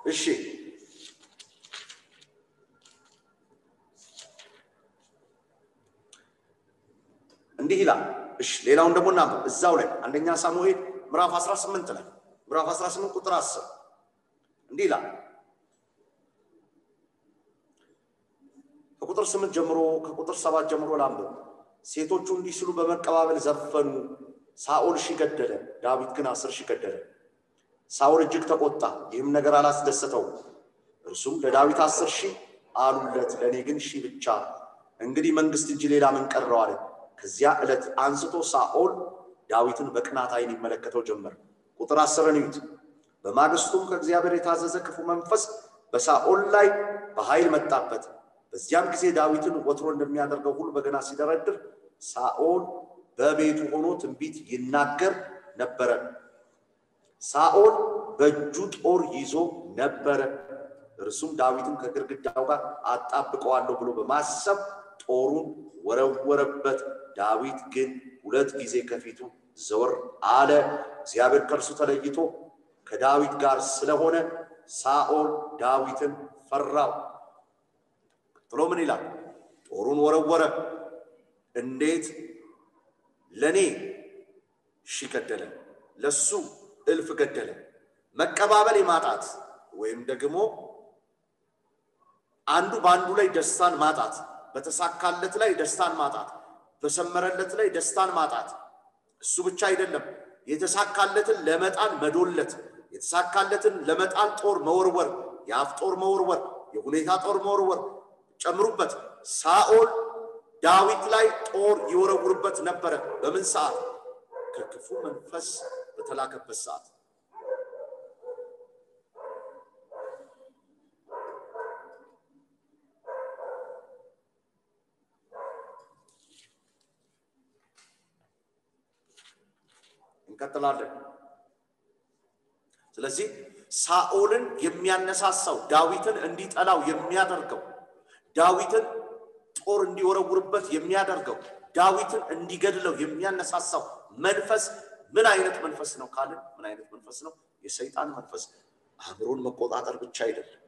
[SPEAKER 1] እሺ እንዲህ ይላል። እሺ ሌላውን ደግሞ እናንተ እዛው ላይ አንደኛ ሳሙኤል ምዕራፍ 18 ላይ ምዕራፍ 18 ቁጥር 10 እንዲህ ይላል። ከቁጥር 8 ጀምሮ ከቁጥር 7 ጀምሮ ላምበው። ሴቶቹ እንዲህ ሲሉ በመቀባበል ዘፈኑ። ሳኦል ሺህ ገደለ፣ ዳዊት ግን 10 ሺህ ገደለ። ሳኦል እጅግ ተቆጣ፣ ይህም ነገር አላስደሰተው። እርሱም ለዳዊት 10 ሺህ አሉለት፣ ለኔ ግን ሺህ ብቻ፣ እንግዲህ መንግስት እንጂ ሌላ ምን ቀረው አለ። ከዚያ ዕለት አንስቶ ሳኦል ዳዊትን በቅናት ዓይን ይመለከተው ጀመር። ቁጥር 10 ይዩት። በማግስቱም ከእግዚአብሔር የታዘዘ ክፉ መንፈስ በሳኦል ላይ በኃይል መጣበት። በዚያም ጊዜ ዳዊትን ወትሮ እንደሚያደርገው ሁሉ በገና ሲደረድር ሳኦል በቤቱ ሆኖ ትንቢት ይናገር ነበር። ሳኦል በእጁ ጦር ይዞ ነበር። እርሱም ዳዊትን ከግድግዳው ጋር አጣብቀዋለሁ ብሎ በማሰብ ጦሩን ወረወረበት። ዳዊት ግን 2 ጊዜ ከፊቱ ዘወር አለ። እግዚአብሔር ከእርሱ ተለይቶ ከዳዊት ጋር ስለሆነ ሳኦል ዳዊትን ፈራው። ጥሎ ምን ይላል? ጦሩን ወረወረ። እንዴት? ለኔ ሺህ ገደለ፣ ለሱ 1000 ገደለ። መቀባበል የማጣት ወይም ደግሞ አንዱ ባንዱ ላይ ደስታን ማጣት፣ በተሳካለት ላይ ደስታን ማጣት፣ በሰመረለት ላይ ደስታን ማጣት። እሱ ብቻ አይደለም፣ የተሳካለትን ለመጣል መዶለት፣ የተሳካለትን ለመጣል ጦር መወርወር፣ የአፍ ጦር መወርወር፣ የሁኔታ ጦር መወርወር ጨምሩበት። ሳኦል ዳዊት ላይ ጦር ይወረውርበት ነበር። በምን ሰዓት? ከክፉ መንፈስ በተላከበት ሰዓት። እንቀጥላለን። ስለዚህ ሳኦልን የሚያነሳሳው ዳዊትን እንዲጠላው የሚያደርገው ዳዊትን ጦር እንዲወረውርበት የሚያደርገው ዳዊትን እንዲገድለው የሚያነሳሳው መንፈስ ምን አይነት መንፈስ ነው ካልን ምን አይነት መንፈስ ነው? የሰይጣን መንፈስ። አእምሮን መቆጣጠር ብቻ አይደለም፣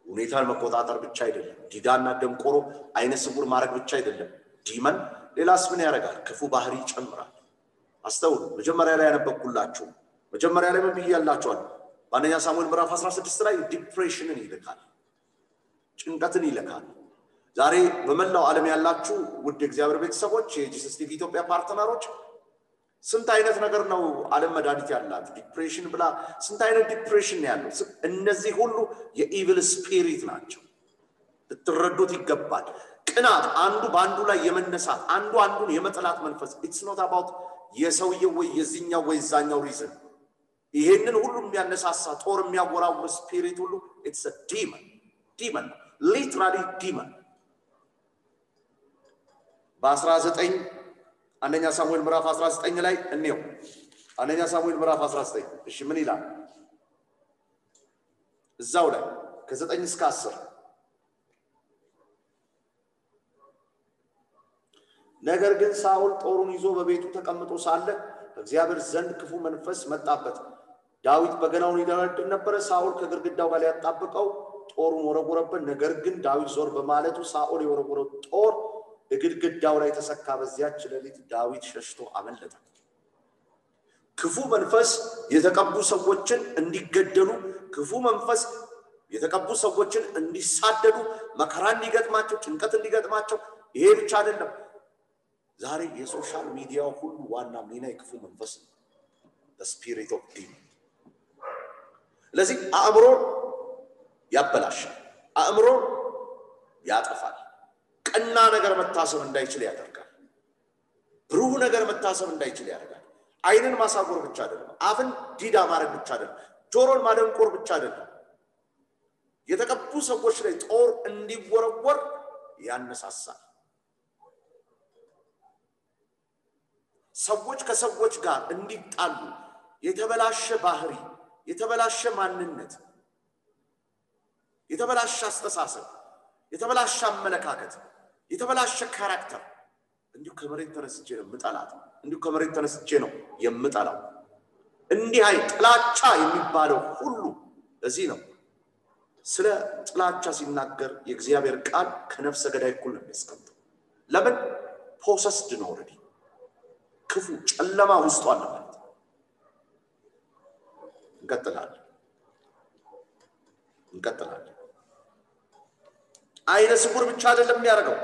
[SPEAKER 1] ሁኔታን መቆጣጠር ብቻ አይደለም፣ ዲዳና ደንቆሮ አይነ ስውር ማድረግ ብቻ አይደለም። ዲመን ሌላስ ምን ያደርጋል? ክፉ ባህሪ ይጨምራል። አስተውሉ። መጀመሪያ ላይ ያነበብኩላችሁ መጀመሪያ ላይ ምን ብያላችኋል? በአንደኛ ሳሙኤል ምዕራፍ 16 ላይ ዲፕሬሽንን ይልካል፣ ጭንቀትን ይልካል። ዛሬ በመላው ዓለም ያላችሁ ውድ እግዚአብሔር ቤተሰቦች፣ የጂሰስ ቲቪ ኢትዮጵያ ፓርትነሮች ስንት አይነት ነገር ነው ዓለም መድኃኒት ያላት ዲፕሬሽን ብላ ስንት አይነት ዲፕሬሽን ያለው። እነዚህ ሁሉ የኢቪል ስፒሪት ናቸው፣ ልትረዱት ይገባል። ቅናት አንዱ ባንዱ ላይ የመነሳት አንዱ አንዱን የመጥላት መንፈስ it's not about የሰውየው ወይ የዚህኛው ወይ ዛኛው reason ይሄንን ሁሉ የሚያነሳሳ ጦር የሚያወራው ስፒሪት ሁሉ it's a demon literally demon በ19 አንደኛ ሳሙኤል ምዕራፍ 19 ላይ እንየው አንደኛ ሳሙኤል ምዕራፍ 19 እሺ ምን ይላል እዛው ላይ ከ9 እስከ 10 ነገር ግን ሳኦል ጦሩን ይዞ በቤቱ ተቀምጦ ሳለ እግዚአብሔር ዘንድ ክፉ መንፈስ መጣበት ዳዊት በገናውን ይደረድር ነበር ሳኦል ከግርግዳው ጋር ያጣበቀው ጦሩን ወረወረበት ነገር ግን ዳዊት ዞር በማለቱ ሳኦል የወረወረው ጦር ግድግዳው ላይ ተሰካ በዚያች ሌሊት ዳዊት ሸሽቶ አመለጠ ክፉ መንፈስ የተቀቡ ሰዎችን እንዲገደሉ ክፉ መንፈስ የተቀቡ ሰዎችን እንዲሳደዱ መከራ እንዲገጥማቸው ጭንቀት እንዲገጥማቸው ይሄ ብቻ አይደለም ዛሬ የሶሻል ሚዲያው ሁሉ ዋና ሚና የክፉ መንፈስ the spirit of demon ለዚህ አእምሮ ያበላሻል አእምሮ ያጠፋል ቀና ነገር መታሰብ እንዳይችል ያደርጋል ብሩህ ነገር መታሰብ እንዳይችል ያደርጋል አይንን ማሳጎር ብቻ አይደለም አፍን ዲዳ ማረግ ብቻ አይደለም ጆሮን ማደንቆር ብቻ አይደለም የተቀቡ ሰዎች ላይ ጦር እንዲወረወር ያነሳሳል ሰዎች ከሰዎች ጋር እንዲጣሉ የተበላሸ ባህሪ የተበላሸ ማንነት የተበላሸ አስተሳሰብ የተበላሸ አመለካከት የተበላሸ ካራክተር እንዲሁ ከመሬት ተነስቼ ነው የምጠላት እንዲሁ ከመሬት ተነስቼ ነው የምጠላው እንዲህ አይ ጥላቻ የሚባለው ሁሉ ለዚህ ነው ስለ ጥላቻ ሲናገር የእግዚአብሔር ቃል ከነፍሰ ገዳይ እኩል ነው የሚያስቀምጠው ለምን ፖሰስድ ነው ኦሬዲ ክፉ ጨለማ ውስጥ አለ ማለት እንቀጥላለን አይነ ስውር ብቻ አይደለም የሚያደርገው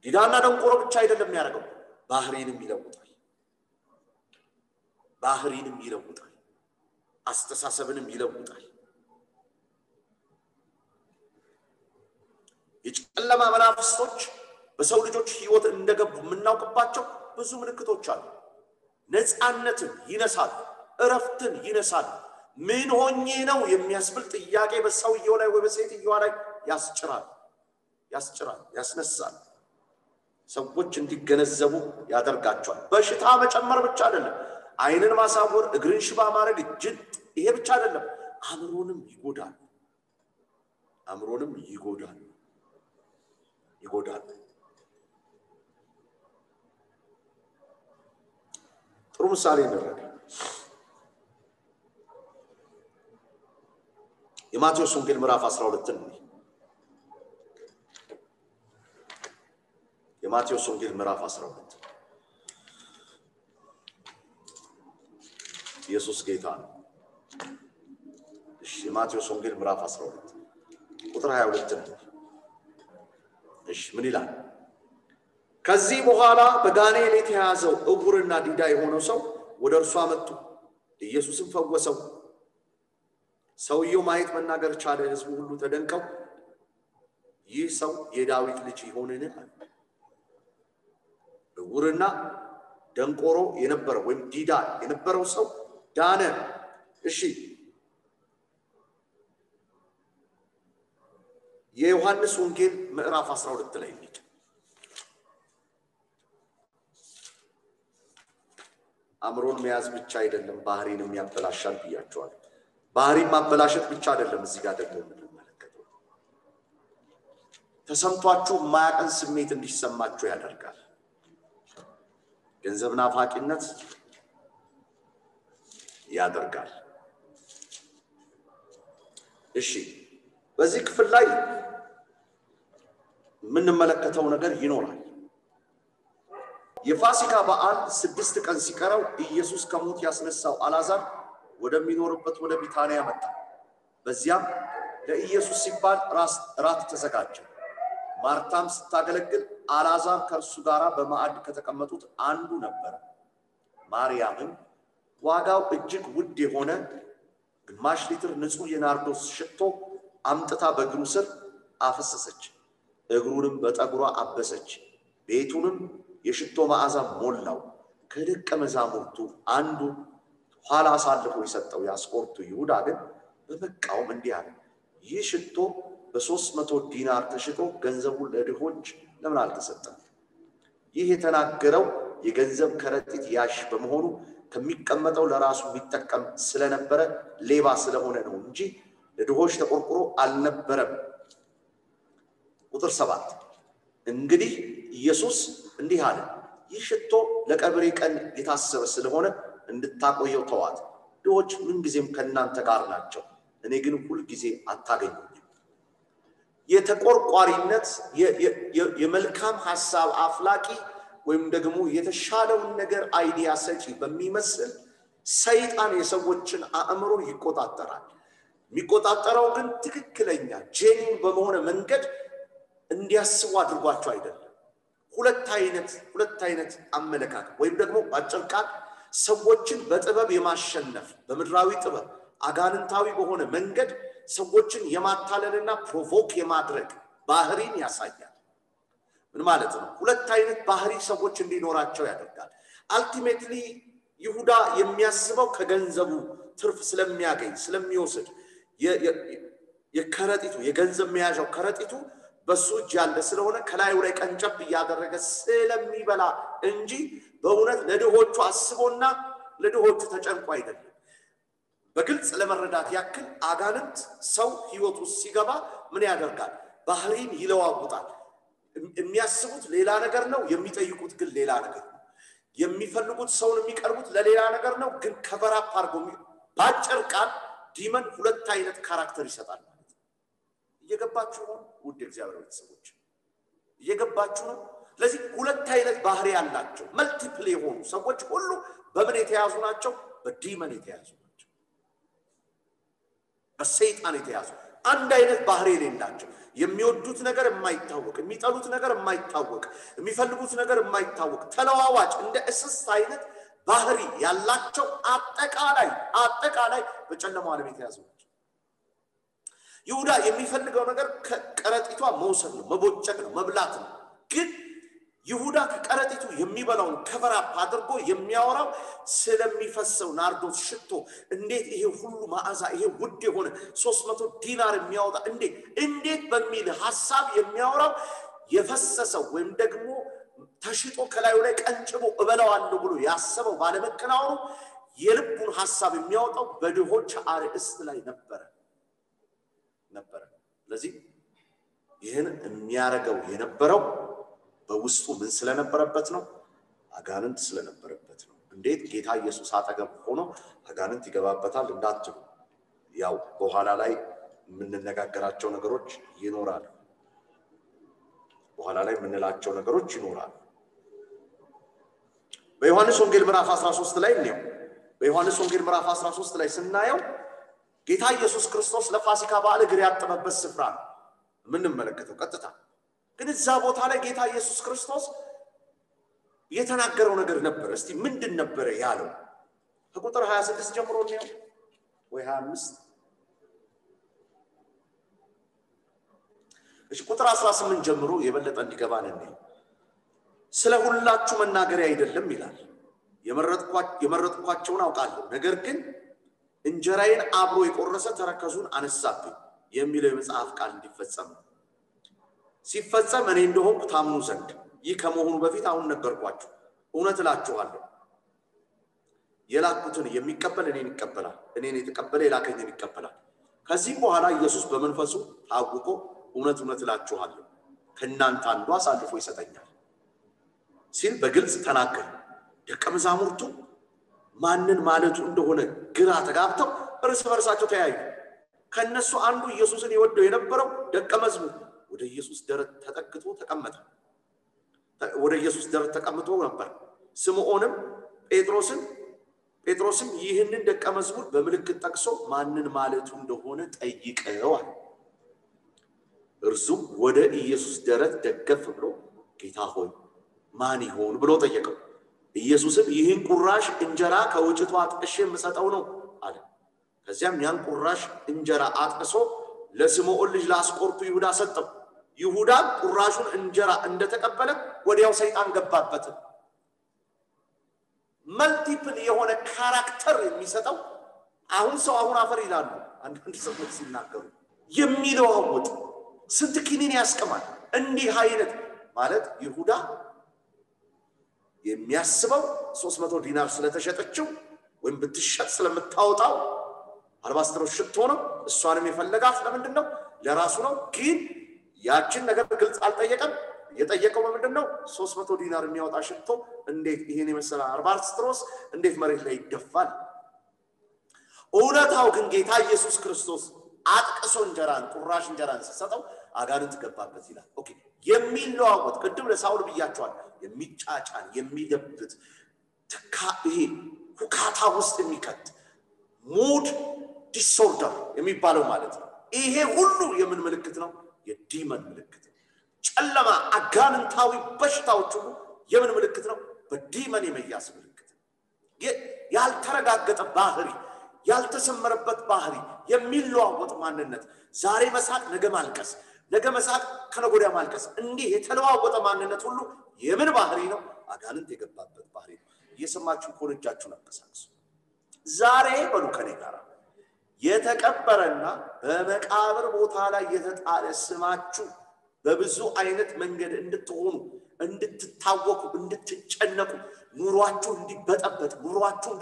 [SPEAKER 1] ዲዳና ደንቆሮ ብቻ አይደለም የሚያደርገው ባህሪንም ይለውጣል አስተሳሰብንም ይለውጣል የጨለማ መናፍስቶች በሰው ልጆች ህይወት እንደገቡ ምናውቅባቸው ብዙ ምልክቶች አሉ ነፃነትን ይነሳል እረፍትን ይነሳል ምን ሆኜ ነው የሚያስብል ጥያቄ በሰውየው ላይ ወይ በሴትየዋ ላይ ያስነሳል ሰዎች እንዲገነዘቡ ያደርጋቸዋል በሽታ መጨመር ብቻ አይደለም አይንን ማሳወር እግርን ሽባ ማድረግ እጅን ይሄ ብቻ አይደለም አእምሮንም ይጎዳል ጥሩ ምሳሌ እንረዳ የማቴዎስ ወንጌል ምዕራፍ 12 ነው የማቴዎስ ወንጌል ምዕራፍ 12 ኢየሱስ ጌታ ነው እሺ የማቴዎስ ወንጌል ምዕራፍ 12 ቁጥር 22 ነው እሺ ምን ይላል ከዚህ በኋላ በጋኔን የተያዘው እውርና ዲዳ የሆነው ሰው ወደ እርሱ አመጡ ኢየሱስም ፈወሰው ሰውየው ማየት መናገር ቻለ ህዝቡ ሁሉ ተደንቀው ይህ ሰው የዳዊት ልጅ ይሆንን እውርና ደንቆሮ የነበረው ወይም ዲዳ የነበረው ሰው ዳነ እሺ የዮሐንስ ወንጌል ምዕራፍ 12 ላይ ነው አምሮን መያዝ ብቻ አይደለም ባህሪንም ያበላሻል ብያቸዋል ባህሪን ማበላሸት ብቻ አይደለም እዚህ ጋር ደግሞ የምንመለከተው ተሰምቷችሁ ማያቀን ስሜት እንዲሰማችሁ ያደርጋል ገንዘብ ናፋቂነት ያደርጋል እሺ በዚህ ክፍል ላይ ምንመለከተው ነገር ይኖራል የፋሲካ በዓል 6 ቀን ሲቀረው ኢየሱስ ከሞት ያስነሳው አልዓዛር ወደሚኖርበት ወደ ቢታንያ መጣ በዚያም ለኢየሱስ ሲባል ራት ተዘጋጀ ማርታም ስታገለግል አልዓዛር ከእርሱ ጋር በማዕድ ከተቀመጡት አንዱ ነበር ማርያምም ዋጋው እጅግ ውድ የሆነ ግማሽ ሊትር ንጹህ የናርዶስ ሽቶ አምጥታ በእግሩ ስር አፈሰሰች እግሩንም በጠጉሯ አበሰች ቤቱንም የሽቶ መዓዛ ሞላው ከደቀ መዛሙርቱ አንዱ ኋላ አሳልፎ የሰጠው የአስቆሮቱ ይሁዳ ግን በመቃወም እንዲህ አለ ይህ ሽቶ በ300 ዲናር ተሽጦ ገንዘቡን ለድሆች ለምን አልተሰጠም ይህ የተናገረው የገንዘብ ከረጢት ያሽ በመሆኑ ከሚቀመጠው ለራሱ የሚጠቀም ስለነበረ ሌባ ስለሆነ ነው እንጂ ለድሆች ተቆርቆሮ አልነበረም ቁጥር 7 እንግዲህ ኢየሱስ እንዲህ አለ ይህ ሽቶ ለቀብሬ ቀን የታሰበ ስለሆነ እንድታቆየው ተዋት ድሆች ምን ጊዜም ከናንተ ጋር ናቸው እኔ ግን ሁሉ ጊዜ አታገኙኝ የተቆርቋሪነት የመልካም ሐሳብ አፍላቂ ወይም ደግሞ የተሻለውን ነገር አይዲያ ሰጪ በሚመስል ሰይጣን የሰዎችን አእምሮ ይቆጣጠራል የሚቆጣጠረው ግን ትክክለኛ ጄኒን በመሆነ መንገድ እንዲያስቡ አድርጓቸው አይደለም ሁለት አይነት አመለካከት ወይም ደግሞ ባጭር ቃል ሰዎችን በጥበብ የማሸነፍ በምድራዊ ጥበብ አጋንንታዊ በሆነ መንገድ ሰዎችን የማታለልና ፕሮቮክ የማድረግ ባህሪን ያሳያል ምን ማለት ነው ሁለት አይነት ባህሪ ሰዎች እንዲኖራቸው ያደርጋል አልቲሜትሊ ይሁዳ የሚያስበው ከገንዘቡ ትርፍ ስለሚያገኝ ስለሚወስድ የከረጢቱ የገንዘብ መያዣው ከረጢቱ በሱ እጅ ያለ ስለሆነ ከላዩ ላይ ቀንጨብ ያደረገ ስለሚበላ እንጂ በእውነት ለድሆቹ አስቦና ለድሆቹ ተጨንቆ አይደለም በግልጽ ለመረዳት ያክል አጋንንት ሰው ህይወቱ ሲገባ ምን ያደርጋል ባህሪን ይለዋውጣል የሚያስቡት ሌላ ነገር ነው የሚጠይቁት ግን ሌላ ነገር ነው የሚፈልጉት ሰውን የሚቀርቡት ለሌላ ነገር ነው ግን ከበራፕ አርጎ ባጭር ቃል ዲመን ሁለት አይነት ካራክተር ይሰጣል እየገባችሁ ነው ውድ እግዚአብሔር ቤተሰቦች እየገባችሁ ነው ለዚህ ሁለት አይነት ባህሪ ያላቸው መልቲፕል የሆኑ ሰዎች ሁሉ በምን የተያዙ ናቸው በዲመን የተያዙ ናቸው በሰይጣን የተያዙ አንድ አይነት ባህሪ የሌላቸው የሚወዱት ነገር የማይታወቅ የሚጠሉት ነገር የማይታወቅ የሚፈልጉት ነገር የማይታወቅ ተለዋዋጭ እንደ እስስት አይነት ባህሪ ያላቸው አጠቃላይ በጨለማው ዓለም የተያዙ ናቸው ይሁዳ የሚፈልገው ነገር ከቀረጢቷ መውሰድ ነው መቦጨቅ ነው መብላት ነው ግን ይሁዳ ከቀረጢቱ የሚበላውን ከበራፕ አድርጎ የሚያወራው ስለሚፈሰው ናርዶስ ሽቶ እንዴት ይሄ ሁሉ መዓዛ ይሄ ውድ የሆነ 300 ዲናር የሚያወጣ እንዴት በሚል ሐሳብ የሚያወራው የፈሰሰው ወይም ደግሞ ተሽጦ ከላዩ ላይ ቀንጭቦ እበላዋለሁ ብሎ ያሰበው ባለመከናወኑ የልቡን ሐሳብ የሚያወጣው በድሆች አርእስት ላይ ነበር ለዚህ ይሄን የሚያረጋው የነበረው በውስጡ ምን ስለነበረበት ነው አጋንንት ስለነበረበት ነው እንዴት ጌታ ኢየሱስ አጠገብ ሆኖ አጋንንት ይገባበታል እንዳትሉ ያው በኋላ ላይ የምንነጋገራቸው ነገሮች ይኖራሉ በኋላ ላይ የምንላቸው ነገሮች ይኖራሉ በዮሐንስ ወንጌል ምዕራፍ 13 ላይ ነው በዮሐንስ ወንጌል ምዕራፍ 13 ላይ ስናየው ጌታ ኢየሱስ ክርስቶስ ለፋሲካ በዓል እግር ያጠበበት ስፍራ ነው ምንመለከተው ቀጥታ ግን እዛ ቦታ ላይ ጌታ ኢየሱስ ክርስቶስ የተናገረው ነገር ነበር እስቲ ምንድን ነበር ያለው ከቁጥር 26 ጀምሮ ነው ወይ 25 እሺ ቁጥር 18 ጀምሮ የበለጠ እንዲገባን ነው ስለ ሁላችሁ መናገር አይደለም ይላል የመረጥኳቸውን አውቃለሁ ነገር ግን እንጀራዬን አብሮ የቆረሰ ተረከዙን አነሳብኝ የሚለው የመጽሐፍ ቃል እንዲፈጸም ሲፈጸም እኔ እንደሆንኩ ታምኑ ዘንድ ይህ ከመሆኑ በፊት አሁን ነገርኳችሁ እውነት እላችኋለሁ የላኩትን የሚቀበል እኔን ይቀበላል እኔን የተቀበለ የላከኝን ይቀበላል ከዚህ በኋላ ኢየሱስ በመንፈሱ ታውቆ እውነት እላችኋለሁ ከናንተ አንዱ አሳልፎ ይሰጠኛል ሲል በግልጽ ተናገረ ደቀ መዛሙርቱ ማንን ማለቱ እንደሆነ ግራ ተጋብተው እርስ በርሳቸው ተያዩ ከነሱ አንዱ ኢየሱስን ይወደው የነበረው ደቀ መዝሙር ወደ ኢየሱስ ደረት ተጠግቶ ተቀመጠ ወደ ኢየሱስ ደረት ተቀምጦ ነበር ስምዖንም ጴጥሮስም ይህንን ደቀ መዝሙር በምልክት ጠቅሶ ማንን ማለቱ እንደሆነ ጠይቀው አለ እርሱም ወደ ኢየሱስ ደረት ደገፍ ብሎ ጌታ ሆይ ማን ይሆን ብሎ ጠየቀው ኢየሱስም ይህን ቁራሽ እንጀራ ከወጭቱ አጥቅሼ የምሰጠው ነው አለ ከዚያም ያን ቁራሽ እንጀራ አጥቅሶ ለስምዖን ልጅ ለአስቆሮቱ ይሁዳ ሰጠው ይሁዳ ቁራሹን እንጀራ እንደተቀበለ ወዲያው ሰይጣን ገባበት። መልቲፕል የሆነ ካራክተር የሚሰጠው አሁን ሰው አሁን አፈር ይላሉ አንዳንድ ሰዎች ሲናገሩ የሚለዋወጥ ስንት ኪኒን ያስቀማል። እንዲህ አይነት ማለት ይሁዳ የሚያስበው 300 ዲናር ስለተሸጠችው ወይም ብትሸጥ ስለምታወጣው አልባስተሮስ ሽቶ ነው። እሷንም የፈለጋት ለምንድነው? ለራሱ ነው። ግን ያችን ነገር ግልጽ አልጠየቀም። የጠየቀው ምንድነው? 300 ዲናር የሚያወጣ ሽቶ እንዴት ይሄን የመሰለ አልባስተሮስ እንዴት መሬት ላይ ይደፋል? እውነታው ግን ጌታ ኢየሱስ ክርስቶስ አጥቅሶ እንጀራን ቁራሽ እንጀራን ሲሰጠው አጋንንት ገባበት ይላል። ኦኬ የሚለዋወጥ ቅድም ለሳውል ብያቸዋል። የሚጫጫን የሚደብት ተካሄ ሁካታ ውስጥ የሚከት ሙድ ዲስኦርደር የሚባለው ማለት ነው። ይሄ ሁሉ የምን ምልክት ነው? የዲመን ምልክት ነው። ጨለማ አጋንንታዊ በሽታዎች ሁሉ የምን ምልክት ነው? በዲመን የመያዝ ምልክት ነው። ያልተረጋገጠ ባህሪ ያልተሰመረበት ባህሪ የሚለዋወጥ ማንነት ዛሬ መሳቅ ነገ ማልቀስ ነገ መሳቅ ከነገ ወዲያ ማልቀስ እንዲህ የተለዋወጠ ማንነት ሁሉ የምን ባህሪ ነው? አጋንንት የገባበት ባህሪ ነው። እየሰማችሁ ኮልጃችሁን አንቀሳቅሱ። ዛሬ በሉ ከኔ ጋር የተቀበረና በመቃብር ቦታ ላይ የተጣለ ስማችሁ በብዙ አይነት መንገድ እንድትሆኑ እንድትታወቁ እንድትጨነቁ ኑሯችሁ እንዲበጠበጥ ኑሯችሁ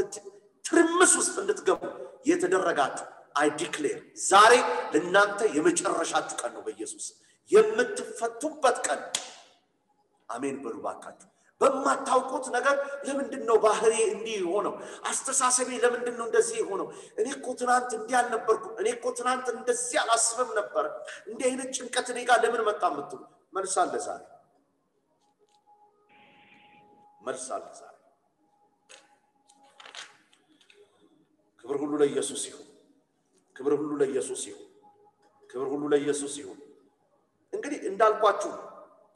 [SPEAKER 1] ትርምስ ውስጥ እንድትገቡ የተደረጋችሁ አይ ዲክሌር ዛሬ ለእናንተ የመጨረሻችሁ ቀን ነው። በኢየሱስ የምትፈቱበት ቀን። አሜን በሉ ባካችሁ። በማታውቁት ነገር ለምንድነው ባህሪ እንዲህ ሆነው? አስተሳሰቤ ለምንድነው እንደዚህ ሆነው? እኔ እኮ ትናንት እንዲህ አልነበርኩ። እኔ እኮ ትናንት እንደዚህ አላስብም ነበር። እንዲህ አይነት ጭንቀት እኔ ጋር ለምን መጣ የምትሉ መልስ አለ ዛሬ። መልስ አለ ዛሬ። ክብር ሁሉ ለኢየሱስ ይሁን። ክብር ሁሉ ለኢየሱስ ይሁን። ክብር ሁሉ ለኢየሱስ ይሁን። እንግዲህ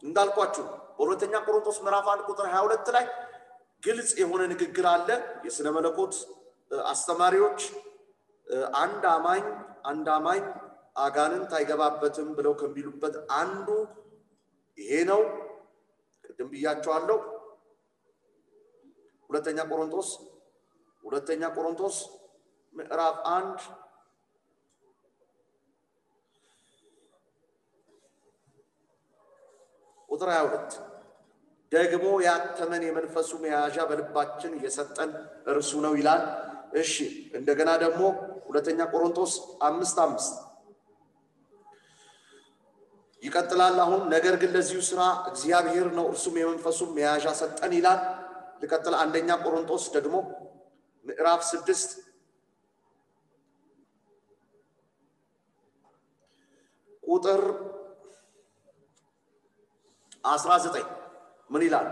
[SPEAKER 1] እንዳልኳችሁ በሁለተኛ ቆሮንቶስ ምዕራፍ 1 ቁጥር 22 ላይ ግልጽ የሆነ ንግግር አለ። የሥነ መለኮት አስተማሪዎች አንድ አማኝ አጋንንት አይገባበትም ብለው ከሚሉበት አንዱ ይሄ ነው። ቅድም ብያቸዋለሁ። ሁለተኛ ቆሮንቶስ ምዕራፍ 1 ቁጥር 22 ደግሞ ያተመን የመንፈሱ መያዣ በልባችን የሰጠን እርሱ ነው ይላል። እሺ እንደገና ደግሞ ሁለተኛ ቆሮንቶስ 5:5 ይቀጥላል። አሁን ነገር ግን ለዚሁ ስራ እግዚአብሔር ነው እርሱም የመንፈሱ መያዣ ሰጠን ይላል። ልቀጥል። አንደኛ ቆሮንቶስ ደግሞ ምዕራፍ 6 ቁጥር 19 ምን ይላል?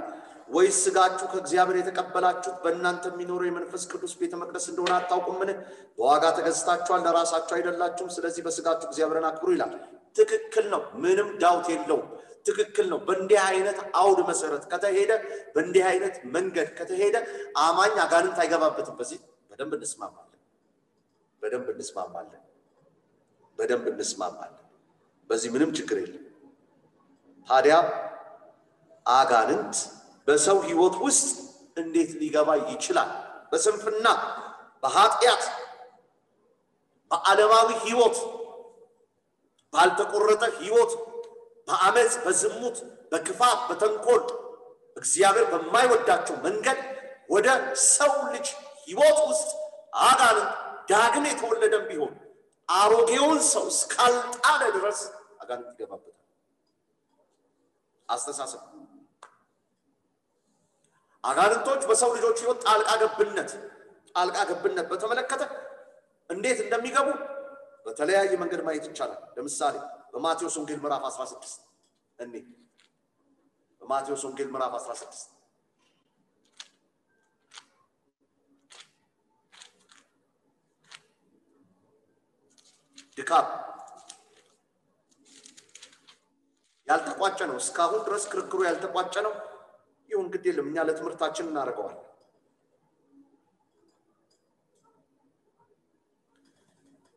[SPEAKER 1] ወይስ ስጋችሁ ከእግዚአብሔር የተቀበላችሁት በእናንተ የሚኖረው የመንፈስ ቅዱስ ቤተ መቅደስ እንደሆነ አታውቁምን? በዋጋ ተገዝታችኋል፣ ለራሳችሁ አይደላችሁም። ስለዚህ በስጋችሁ እግዚአብሔርን አክብሩ ይላል። ትክክል ነው። ምንም ዳውት የለውም። ትክክል ነው። በእንዲህ አይነት አውድ መሰረት ከተሄደ በእንዲህ አይነት መንገድ ከተሄደ አማኝ አጋንንት አይገባበትም። በዚህ በደንብ እንስማማለን። በዚህ ምንም ችግር የለም። ታዲያ አጋንንት በሰው ህይወት ውስጥ እንዴት ሊገባ ይችላል? በስንፍና፣ በኃጢአት፣ በዓለማዊ ህይወት፣ ባልተቆረጠ ህይወት፣ በአመጽ፣ በዝሙት፣ በክፋት፣ በተንኮል እግዚአብሔር በማይወዳቸው መንገድ ወደ ሰው ልጅ ህይወት ውስጥ አጋንንት ዳግም የተወለደም ቢሆን አሮጌውን ሰው እስካልጣለ ድረስ አጋንንት ይገባበታል። አስተሳሰብ አጋንንቶች በሰው ልጆች ህይወት ጣልቃ ገብነት በተመለከተ እንዴት እንደሚገቡ በተለያየ መንገድ ማየት ይቻላል። ለምሳሌ በማቴዎስ ወንጌል ምዕራፍ 16 በማቴዎስ ወንጌል ምዕራፍ 16 ድካም ያልተቋጨ ነው። እስካሁን ድረስ ክርክሩ ያልተቋጨ ነው። ይሁን ግድ የለም፣ እኛ ለትምህርታችን እናደርገዋለን።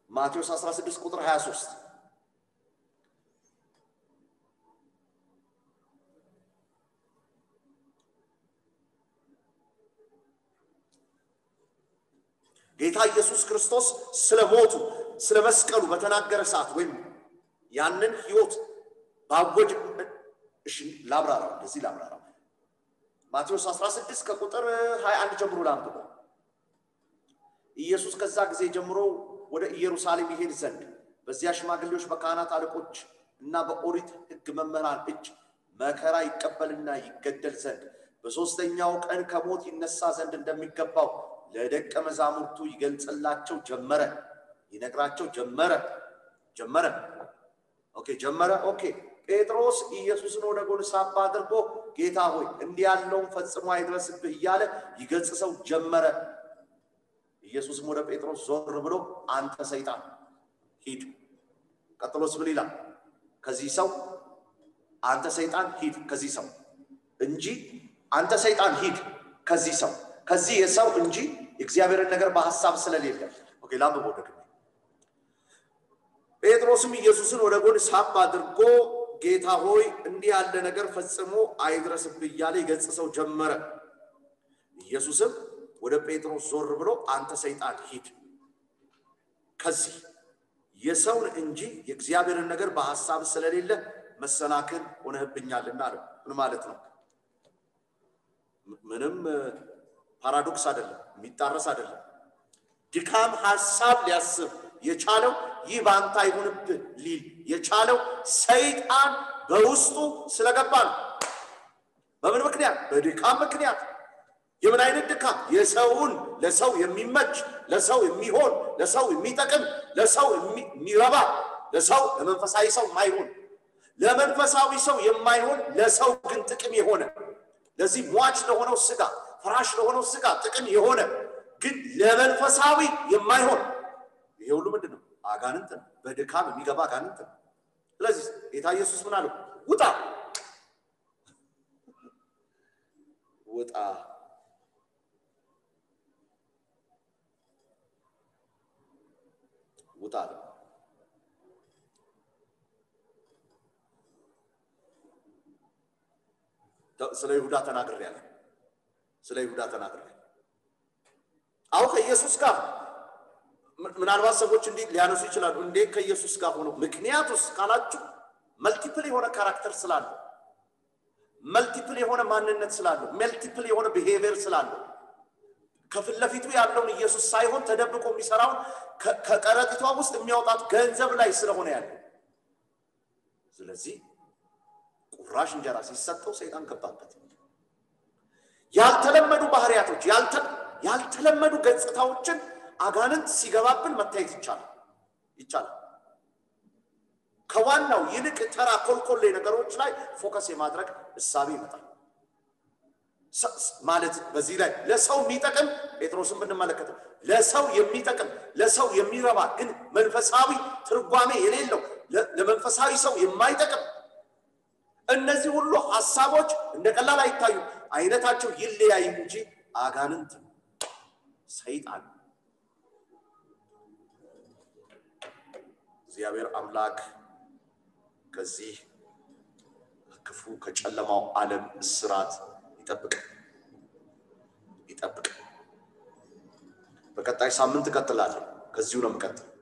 [SPEAKER 1] ማቴዎስ 16 ቁጥር 23 ጌታ ኢየሱስ ክርስቶስ ስለሞቱ ስለመስቀሉ በተናገረ ሰዓት ወይም ያንን ሕይወት ባወጅ እሺ ላብራራው እንደዚህ ላብራራው ማቴዎስ 16 ከቁጥር 21 ጀምሮ ላንብብ ኢየሱስ ከዛ ጊዜ ጀምሮ ወደ ኢየሩሳሌም ይሄድ ዘንድ በዚያ ሽማግሌዎች በካህናት አለቆች እና በኦሪት ሕግ መምህራን እጅ መከራ ይቀበልና ይገደል ዘንድ በሶስተኛው ቀን ከሞት ይነሳ ዘንድ እንደሚገባው ለደቀ መዛሙርቱ ይገልጽላቸው ጀመረ ይነግራቸው ጀመረ ኦኬ ጴጥሮስ ኢየሱስን ወደ ጎን ሳብ አድርጎ ጌታ ሆይ እንዲህ ያለውን ፈጽሞ አይድረስብህ እያለ ይገጽሰው ጀመረ ኢየሱስም ወደ ጴጥሮስ ዞር ብሎ አንተ ሰይጣን ሂድ ቀጥሎስ ምን ይላል ከዚህ ሰው አንተ ሰይጣን ሂድ ከዚህ ሰው እንጂ አንተ ሰይጣን ሂድ ከዚህ ሰው ከዚህ የሰው እንጂ እግዚአብሔርን ነገር በሐሳብ ስለሌለ ኦኬ ላምቦ ደግሞ ጴጥሮስም ኢየሱስን ወደ ጎን ሳብ አድርጎ ጌታ ሆይ እንዲህ ያለ ነገር ፈጽሞ አይድረስብህ እያለ ይገጽሰው ጀመረ ኢየሱስም ወደ ጴጥሮስ ዞር ብሎ አንተ ሰይጣን ሂድ ከዚህ የሰውን እንጂ የእግዚአብሔርን ነገር በሐሳብ ስለሌለ መሰናክል ሆነህብኛልና አለ ምን ማለት ነው ምንም ፓራዶክስ አይደለም የሚጣረስ አይደለም ድካም ሐሳብ ሊያስብ የቻለው ይህ ባንተ አይሁንብህ ሊል የቻለው ሰይጣን በውስጡ ስለገባ ነው በምን ምክንያት በድካም ምክንያት የምን አይነት ድካም የሰውን ለሰው የሚመች ለሰው የሚሆን ለሰው የሚጠቅም ለሰው የሚረባ ለሰው ለመንፈሳዊ ሰው የማይሆን ለመንፈሳዊ ሰው የማይሆን ለሰው ግን ጥቅም የሆነ ለዚህ ሟች ለሆነው ስጋ ፍራሽ ለሆነው ስጋ ጥቅም የሆነ ግን ለመንፈሳዊ የማይሆን ይሄ ሁሉ ምንድነው አጋንንት ነው በድካም የሚገባ አጋንንት ነው ስለዚህ ጌታ ኢየሱስ ምን አለው ውጣ ስለ ይሁዳ ተናግሬያለሁ አው ከኢየሱስ ጋር ምናልባት ሰዎች እንዴ ሊያነሱ ይችላሉ እንዴ ከኢየሱስ ጋር ሆኖ ምክንያቱስ ካላችሁ መልቲፕል የሆነ ካራክተር ስላለው መልቲፕል የሆነ ማንነት ስላለው መልቲፕል የሆነ ቢሄቪየር ስላለው ከፊት ለፊቱ ያለውን ኢየሱስ ሳይሆን ተደብቆ የሚሰራው ከቀረጢቷ ውስጥ የሚያወጣት ገንዘብ ላይ ስለሆነ ያለው ስለዚህ ቁራሽ እንጀራ ሲሰጠው ሰይጣን ገባበት ያልተለመዱ ባህሪያቶች ያልተለመዱ ገጽታዎችን አጋንንት ሲገባብን መታየት ይቻላል ከዋናው ይልቅ ተራ ኮልኮሌ ነገሮች ላይ ፎከስ የማድረግ እሳቤ ይመጣል ማለት በዚህ ላይ ለሰው የሚጠቅም ጴጥሮስን ብንመለከተው ለሰው የሚጠቅም ለሰው የሚረባ ግን መንፈሳዊ ትርጓሜ የሌለው ለመንፈሳዊ ሰው የማይጠቅም እነዚህ ሁሉ ሐሳቦች እንደቀላል አይታዩ አይነታቸው ይለያይ እንጂ አጋንንት ሰይጣን እግዚአብሔር አምላክ ከዚህ ክፉ ከጨለማው ዓለም እስራት ይጠብቅ በቀጣይ ሳምንት ቀጥላለሁ ከዚሁ ነው የምቀጥለው